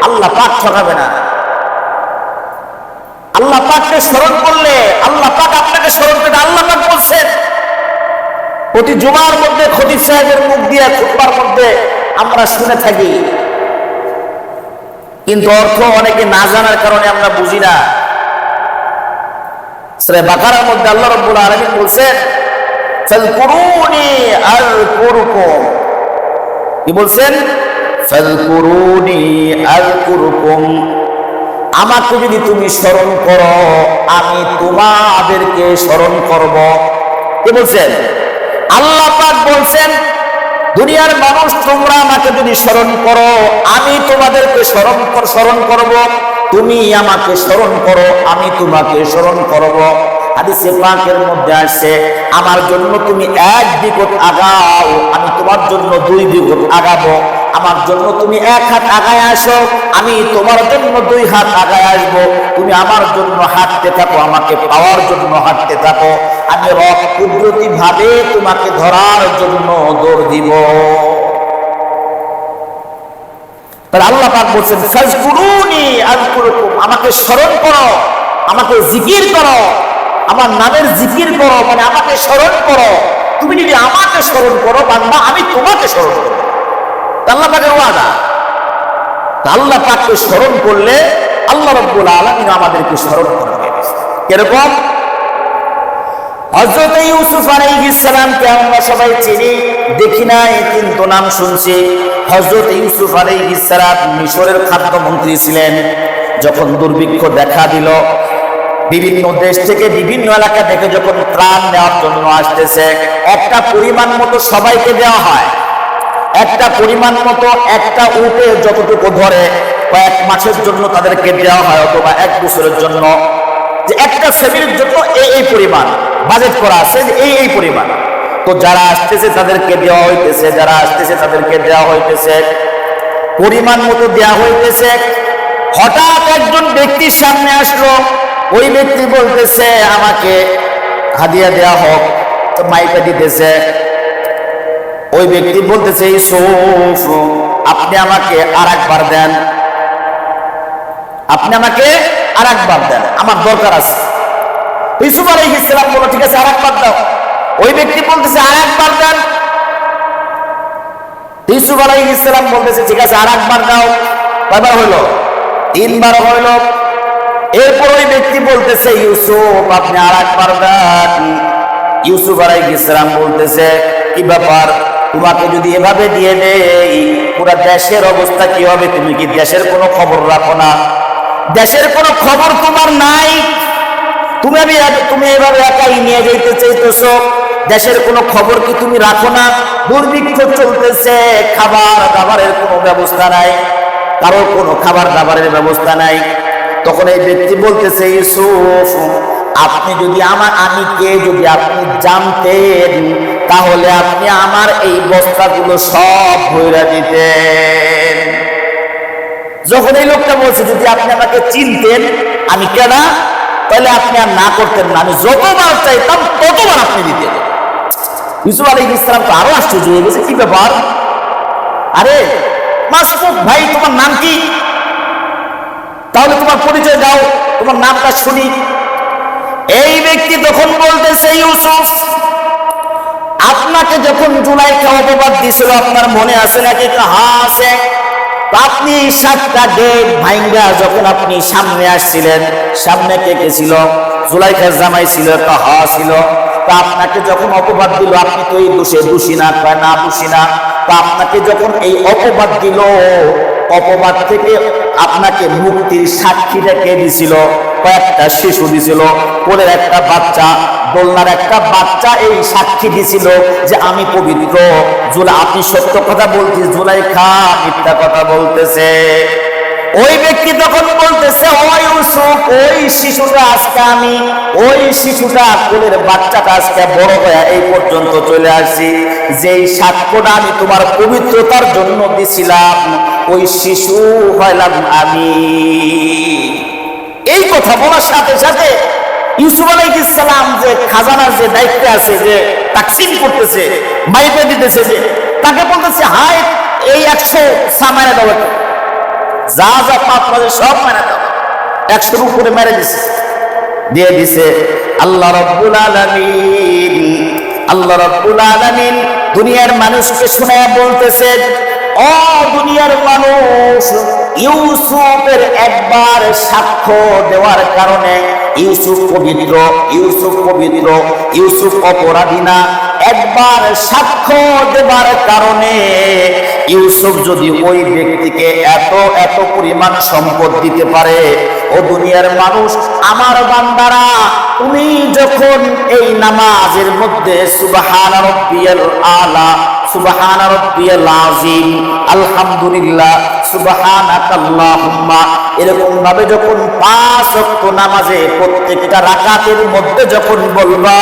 আল্লাহ পাক ঠকাবে না। আল্লাহ পাককে স্মরণ করলে আল্লাহ পাক আপনাকে স্মরণ করে। আল্লাহ পাক বলছেন, প্রতি জুমার মধ্যে খতিব সাহেবের মুখ দিয়ে খুতবার মধ্যে আমরা শুনে থাকি, কিন্তু অর্থ অনেকে না জানার কারণে আমরা বুঝি না। সূরা বাকারার মধ্যে আল্লাহ রাব্বুল আলামিন বলছেন, ফাযকুরুনি আযকুরকুম। কি বলছেন? ফাযকুরুনি আযকুরকুম। আমাকে যদি তুমি স্মরণ করো আমি তোমাদেরকে স্মরণ করব। কি বলছেন? আল্লাহ পাক বলছেন, দুনিয়ার মানুষ তোমরা আমাকে যদি স্মরণ করো আমি তোমাদেরকে স্মরণ করব, তুমি আমাকে স্মরণ করো আমি তোমাকে স্মরণ করব। হাদিসে পাকের মধ্যে আসছে, আমার জন্য তুমি এক বিঘত আগাও আমি তোমার জন্য দুই বিঘত আগাবো। আমার জন্য তুমি এক হাত আগায় আসো আমি তোমার জন্য দুই হাত আগায় আসবো। তুমি আমার জন্য হাঁটতে থাকো, আমাকে পাওয়ার জন্য হাঁটতে থাকো, আমি কুদরতি ভাবে তোমাকে ধরার জন্য দৌড় দিব। তাহলে আল্লাহ পাক বলছেন, ফাযকুরুনি আযকুরকুম, আমাকে স্মরণ করো, আমাকে জিকির করো, আমার নামের জিকির করো, মানে আমাকে স্মরণ করো। তুমি যদি আমাকে স্মরণ করো বান্দা, আমি তোমাকে স্মরণ করব। আল্লাহ পাকের ওয়াদা। আল্লাহ পাককে স্মরণ করলে আল্লাহ রাব্বুল আলামিন আমাদেরকে স্মরণ করবে। কিরকম? হযরত ইউসুফ আলাইহিস সালামকে আমরা সবাই চিনি, দেখি নাই কিন্তু নাম শুনছি। হযরত ইউসুফ আলাইহিস সালাম মিশরের খাদ্যমন্ত্রী ছিলেন। যখন দুর্ভিক্ষ দেখা দিল, বিভিন্ন দেশ থেকে বিভিন্ন এলাকা থেকে যখন ত্রাণ নেওয়ার জন্য আসতেছে, একটা পরিমাণ মতো সবাইকে দেওয়া হয়। একটা পরিমাণ মতো একটা উটে যতটুকু ধরে কয়েক মাসের জন্য তাদেরকে দেওয়া হয়, অথবা এক বছরের জন্য, যে একটা ফ্যামিলির জন্য এই পরিমাণ বাজেট করা আছে, এই পরিমাণ। তো যারা আসতেছে তাদেরকে দেওয়া হইতেছে, যারা আসতেছে তাদেরকে দেওয়া হইতেছে, পরিমাণ মতো দেওয়া হইতেছে। হঠাৎ একজন ব্যক্তির সামনে আসলো, ওই ব্যক্তি বলতেছে আমাকে হাদিয়া দেওয়া হোক, তো মাইকা দিতেছে। ওই ব্যক্তি বলতেছে, ইউসুফ আপনি আমাকে আরেকবার দেন, আপনি আমাকে আরেকবার দেন, আমার দরকার আছে। ইউসুফ আলাইহিস সালাম বলল, ঠিক আছে আরেকবার দাও। ওই ব্যক্তি বলতেছে আরেকবার দেন। ইউসুফ আলাইহিস সালাম বলতেছে, ঠিক আছে আরেকবার দাও। কয়বার হইল? 3 বার হইল। এরপর ওই ব্যক্তি বলতেছে, ইউসুফ আপনি আরেকবার দেন। ইউসুফ আলাইহিস সালাম বলতেছে, কি ব্যাপার, তোমাকে যদি এভাবে দিয়ে দেই পুরা দেশের অবস্থা কি হবে? তুমি কি দেশের কোনো খবর রাখো না? দেশের কোনো খবর তোমার নাই? তুমি এভাবে একাই নিয়ে যাইতে চাইতেছো, দেশের কোনো খবর কি তুমি রাখো না? দুর্ভিক্ষ চলতেছে, খাবার দাবারের কোনো ব্যবস্থা নাই, কারো কোনো খাবার দাবারের ব্যবস্থা নাই। তখন এই ব্যক্তি বলতেছে, ইউসুফ আপনি যদি আমি কে যদি আপনি জানতেন তাহলে আপনি আমার এই বস্তাগুলো সব ভইরা দিতেন। যখন এই লোকটা বলছে যদি আপনি আমাকে চিনতেন আমি কেনা, তাহলে আপনি আর না করতেন না, আমি যতবার চাইতাম ততবার আপনি দিতেন। ইউসুফ আলাইহিস সালাম তো আরো আশ্চর্য হয়ে গেছে, কি ব্যাপার? আরে মাসুদ ভাই, তোমার নাম কি? তাহলে তোমার পরিচয় দাও, তোমার নামটা শুনি। এই ব্যক্তি তখন বলতেছে, ইউসুফ, আপনাকে যখন জুলাইখা অপবাদ দিয়েছিল আপনার মনে আছে নাকি? হ্যাঁ আছে। আপনি 7টা গেট ভাঙ্গা যখন আপনি সামনে আসছিলেন, সামনে কে কে ছিল? জুলাইখার জামাই ছিল। হ্যাঁ ছিল। তা আপনাকে যখন অপবাদ দিল আপনি তো এই দোষে দোষী না? না দোষী না। তা আপনাকে যখন এই অপবাদ দিল, অপবাদ থেকে আপনাকে মুক্তির সাক্ষীটা কে দিছিল? কয়েকটা শিশু দিছিল, কোলের একটা বাচ্চা, দোলনার একটা বাচ্চা এই সাক্ষী দিছিল যে আমি পবিত্র। আপনি সত্য কথা বলছিস, জুলাইখা মিথ্যা কথা বলতেছে। ওই ব্যক্তি তখন বলতেছে, ও ইউসুফ, ওই শিশুটা আজকে আমি, ওই শিশুটা কোলের বাচ্চাটা আজকে বড় হয়ে এই পর্যন্ত চলে আসছি, যেই সাক্ষ্যটা আমি তোমার পবিত্রতার জন্য দিছিলাম, ওই শিশু হইলাম আমি। এই কথা বলার সাথে সাথে ইউসুফ আলাইহিস সালাম যে খাজানার যে দায়িত্বে আছে, যে তাকসিম করতেছে, মাইপে দিতেছে, যে তাকে বলতেছে, হাই এই 100 সামানে দাও, যা যা পাপ করে সব মেরে দাও। 100-র উপরে মেরে দিছে, দিয়ে দিছে। আল্লাহ রাব্বুল আলামিন, আল্লাহ রাব্বুল আলামিন দুনিয়ার মানুষকে শোনায় বলতেছে, ও দুনিয়ার মানুষ, ইউসুফের একবার সাক্ষ্য দেওয়ার কারণে ইউসুফ পবিত্র, ইউসুফ পবিত্র, ইউসুফ অপরাধী না। একবার সাক্ষ্য দেবার কারণে ইউসুফ যদি ওই ব্যক্তিকে এত এত পরিমাণ সম্পদ দিতে পারে, ও দুনিয়ার মানুষ, আমার বান্দারা, তুমি যখন এই নামাজের মধ্যে সুবহান রাব্বিয়াল আলা, সুবহান রাব্বিয়াল আযীম, আলহামদুলিল্লাহ, সুবহানাকাল্লাহুম্মা, এরকম ভাবে যখন 5 ওয়াক্ত নামাজে প্রত্যেকটা রাকাতের মধ্যে যখন বলবা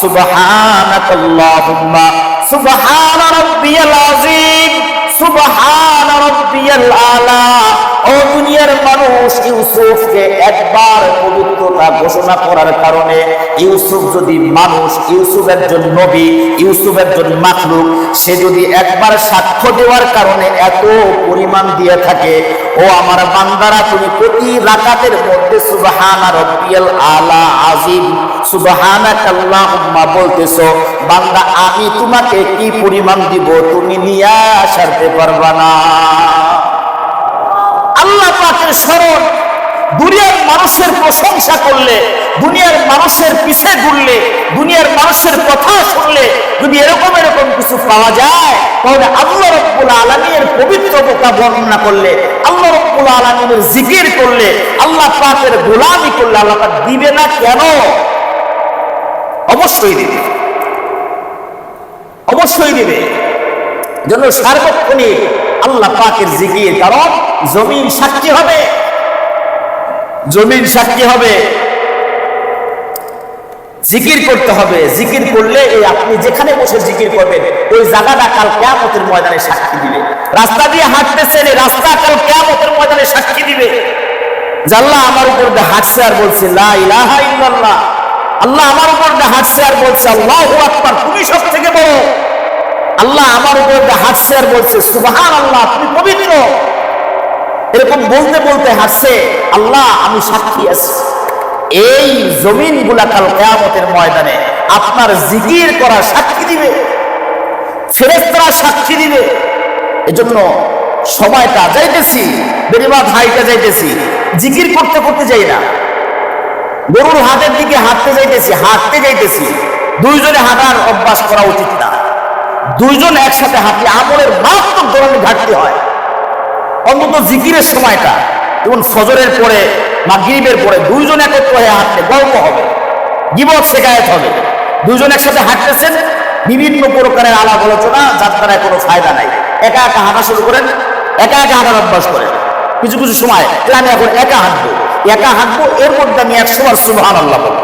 সুবহানাকাল্লাহুম্মা, সুবহান রাব্বিয়াল আযীম, সুবহান রাব্বিয়াল আলা, ও দুনিয়ার মানুষ, ইউসুফকে একবার পবিত্রতা ঘোষণা করার কারণে ইউসুফ যদি মানুষ, ইউসুফ একজন নবী, ইউসুফ একজন মাখলুক, সে যদি একবার সাক্ষ্য দেওয়ার কারণে এত পরিমাণ দিয়ে থাকে, ও আমার বান্দারা, তুমি প্রতি রাকাতের মধ্যে সুবহান রাব্বিয়াল আলা আযীম, সুবহানাকাল্লাহুম্মা বলতেছো, বান্দা আমি তোমাকে কি পরিমাণ দিব তুমি নিয়ে আসাতে পারবা না। আল্লাহ পাকের স্মরণ, দুনিয়ার মানুষের প্রশংসা করলে, দুনিয়ার মানুষের পিছে ঘুরলে, দুনিয়ার মানুষের কথা শুনলে যদি এরকম এরকম কিছু পাওয়া যায়, তাহলে আল্লাহ রাব্বুল আলামিনের পবিত্রতা বর্ণনা করলে, আল্লাহ রাব্বুল আলামিনের জিকির করলে, আল্লাহ পাকের গোলামি করলে আল্লাহ পাক দিবে না কেন? অবশ্যই দিবে, অবশ্যই দিবে। জন্য সার্বক্ষণিক আল্লাহ পাকের জিকির, কারণ জমিন সাক্ষী হবে, জমিন সাক্ষী হবে। জিকির করতে হবে, জিকির করলে এই আপনি যেখানে বসে জিকির করবেন ওই জায়গাটা কাল কিয়ামতের ময়দানে সাক্ষী দিবে। রাস্তা দিয়ে হাঁটতেছেন, এই রাস্তা কাল কিয়ামতের ময়দানে সাক্ষী দিবে যে আল্লাহ আমার উপর দিয়ে হাঁটছে আর বলছে লা ইলাহা ইল্লাল্লাহ, আল্লাহ আমার উপর দিয়ে হাঁটছে আর বলছে আল্লাহু আকবার, তুমি সব থেকে বড়। আল্লাহ আমার উপর দিয়ে হাঁটছে আর বলছে সুবহানাল্লাহ, তুমি পবিত্র। এরকম বলতে বলতে হাসছে, আল্লাহ আমি সাক্ষী আছি। এই জমিন গুলা কাল কিয়ামতের ময়দানে আপনার জিকির করা সাক্ষী দিবে, ফেরেশতারা সাক্ষী দিবে। এজন্য সময়টা যাইতেছি, বেরিবাদ হাইটা যাইতেছি, জিকির করতে করতে যাই না, গরুর হাটের দিকে হাঁটতে যাইতেছি, হাঁটতে যাইতেছি। দুইজনে হাঁটার অভ্যাস করা উচিত না। দুইজন একসাথে হাঁটলে আমলের মারাত্মক ধরনের ঘাটতি হয়। অন্তত জিকিরের সময়টা, যেমন ফজরের পরে, মাগরিবের পরে দুইজন একত্র হয়ে হাঁটলে গল্প হবে, গীবত শেখায়েত হবে। দুইজন একসাথে হাঁটতেছেন, বিভিন্ন প্রকারের আলাপ আলোচনা, যার দ্বারা কোনো ফায়দা নাই। একা একা হাঁটা শুরু করেন, একা একা হাঁটার অভ্যাস করেন। কিছু কিছু সময় আমি এখন একা হাঁটবো, একা হাঁটবো, এর মধ্যে আমি 100 বার সুবহানাল্লাহ বলবো,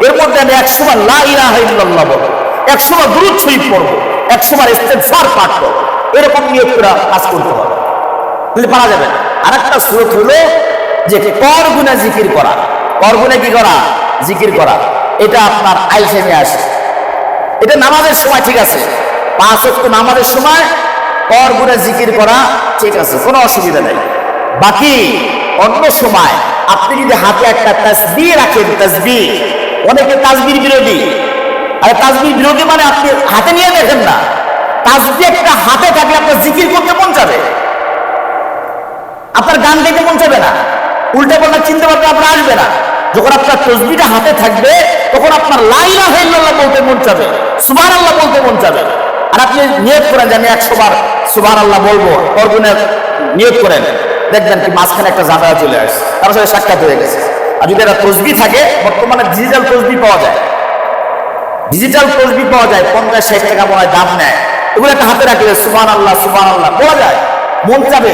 এর মধ্যে আমি 100 বার লা ইলাহা ইল্লাল্লাহ বলবো, 100 বার দুরূদ শরীফ পড়বো, 100 বার ইস্তেগফার পাঠ করবো, এরকম নিয়ত করে কাজ করতে হবে, তাহলে পারা যাবে না। আর একটা সুরত হলো যে কর গুনা জিকির করা, কর গুনা কি করা, জিকির করা, এটা আপনার আইসেমে আসে। এটা নামাজের সময় ঠিক আছে, 5 ওয়াক্ত নামাজের সময় কর গুনা জিকির করা ঠিক আছে, কোনো অসুবিধা নেই। বাকি অন্য সময় আপনি যদি হাতে একটা তাসবিহ রাখেন, তাসবিহ, অনেকে তাসবিহ বিরোধী, আরে তাসবিহ বিরোধী মানে আপনি হাতে নিয়ে দেখেন না, তাসবিহ একটা হাতে থাকলে আপনার জিকির করতে মন যাবে, আপনার গান গাইতে মন যাবে না, উল্টা পাল্টা চিন্তা ভাবনা আপনার আসবে না। যখন আপনার তাসবিহটা হাতে থাকবে তখন আপনার লা ইলাহা ইল্লাল্লাহ বলতে মন যাবে, সুবহানাল্লাহ বলতে মন যাবে। আর আপনি নিয়ত করেন যে আমি 100 বার সুবহানাল্লাহ বলবো, করগুনে নিয়ত করেন, দেখবেন কি মাঝখানে একটা ঝামেলা চলে আসছে, তার সাথে সাক্ষাৎ হয়ে গেছে। আর যদি একটা তাসবিহ থাকে, বর্তমানে ডিজিটাল তাসবিহ পাওয়া যায়, ডিজিটাল তাসবিহ পাওয়া যায়, 50-60 টাকা মনে হয় দাম নেয়, এগুলো একটা হাতে রাখলে সুবহানাল্লাহ সুবহানাল্লাহ বলা যায়, মন যাবে।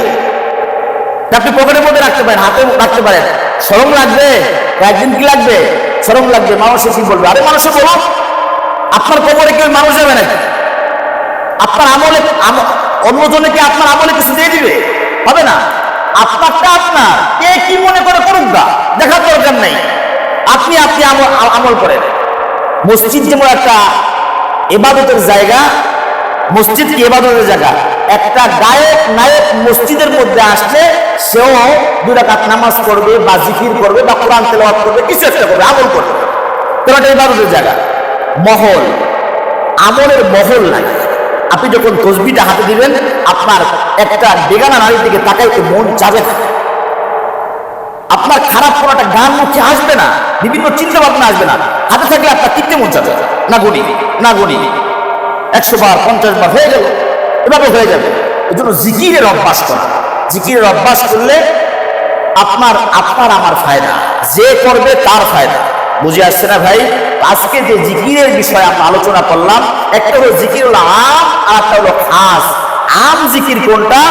আপনি পকেটের মধ্যে রাখতে পারেন, হাতে রাখতে পারেন, শরম লাগবে, একদিন কি লাগবে, শরম লাগবে, মানুষে কি বলবে, আরে মানুষে বলো, আপনার কবরে কেউ মানুষ যাবে নাকি? আপনার আমলে অন্যজনে কি আপনার আমলে কিছু দিয়ে দিবে? হবে না। আপনারটা আপনার, কে কি মনে করে করুক না, দেখার দরকার নেই, আপনি আপনি আমল করেন। মসজিদ যেমন একটা ইবাদতের জায়গা, মসজিদ কি ইবাদতের জায়গা, একটা গায়ক নায়ক মসজিদের মধ্যে আসলে সেও 2 রাকাত নামাজ পড়বে বা জিকির করবে বা কোরআন তেলাওয়াত করবে, কিছু একটা করবে, আমল করবে, তো এটা ইবাদতের জায়গা। মহল, আমলের মহল লাগে। আপনি যখন তাসবিহটা হাতে দিবেন, আপনার একটা বেগানা নারীর দিকে তাকাইতে মন যাবে না, আপনার খারাপ কোনো একটা গান মুখে আসবে না, বিভিন্ন চিন্তা ভাবনা আসবে না, হাতে থাকলে আপনার টিকতে মন যাবে না, গুনি না গুনি 100 বার 50 বার হয়ে গেল, এভাবে হয়ে যাবে। এই জন্য জিকিরের অভ্যাস করা, জিকিরের অভ্যাস করলে আপনার আমার ফায়দা, যে করবে তার ফায়দা। বুঝে আসছে না ভাই? আজকে যে জিকিরের বিষয়ে আমরা আলোচনা করলাম, একটা হলো জিকির হলো আম, আর একটা হলো খাস। আম জিকির কোনটা?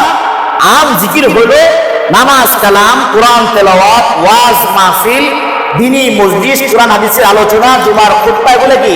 আম জিকির হলো নামাজ কালাম, কোরআন তেলাওয়াত, ওয়াজ মাহফিল, দ্বীনি মজলিস, কোরআন হাদিসের আলোচনা, জুমার খুতবা, বলে কি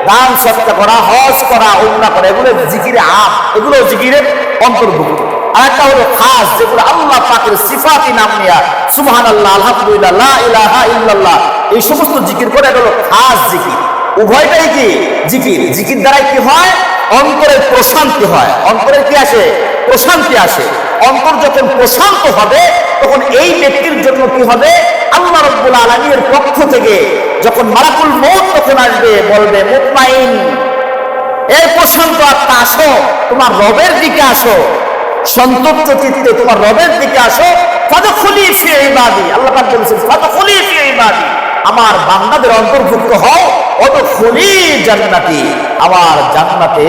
দান সৎকা করা, হজ করা, উমরা করা, এগুলো জিকিরে আম, এগুলো জিকিরের অন্তর্ভুক্ত। আর একটা হলো খাস, যেগুলো আল্লাহ পাকের সিফাতি নাম নিয়া সুবহানাল্লাহ, আলহামদুলিল্লাহ, লা ইলাহা ইল্লাল্লাহ, এই সমস্ত জিকির করে, এটা হলো খাস জিকির। উভয়টাই কি জিকির। জিকির দ্বারাই কি হয়? অন্তরের প্রশান্তি হয়। অন্তরের কি আসে? প্রশান্তি আসে। অন্তর যখন প্রশান্ত হবে, তখন এই ব্যক্তির জন্য কি হবে? আল্লাহ রাব্বুল আলামিনের পক্ষ থেকে যখন মালাকুল মউত তখন আসবে, বলবে মুতমাইন, এই প্রশান্ত আত্মা আসো, তোমার রবের দিকে আসো, সন্তুষ্ট চিত্তে তোমার রবের দিকে আসো, ফাদখুলি ফি ইবাদি, আল্লাহ পাক বলেছেন ফাদখুলি ফি ইবাদি, আমার বান্দাদের অন্তর্ভুক্ত হও, ওদখুলি জান্নাতি, আমার জান্নাতে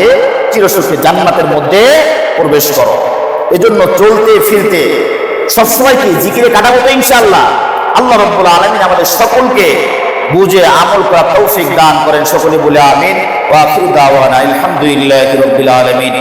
চিরসুখী জান্নাতের মধ্যে প্রবেশ করো। এজন্য চলতে ফিরতে সবসময় কি জিকিরে কাটাবো তো ইনশাআল্লাহ। আল্লাহ রাব্বুল আলামিন আমাদের সকলকে বুঝে আমল করা তৌফিক দান করেন, সকলে বলে আমিন। ওয়া আখিরু দাওয়ানা আলহামদুলিল্লাহি রাব্বিল আলামিন।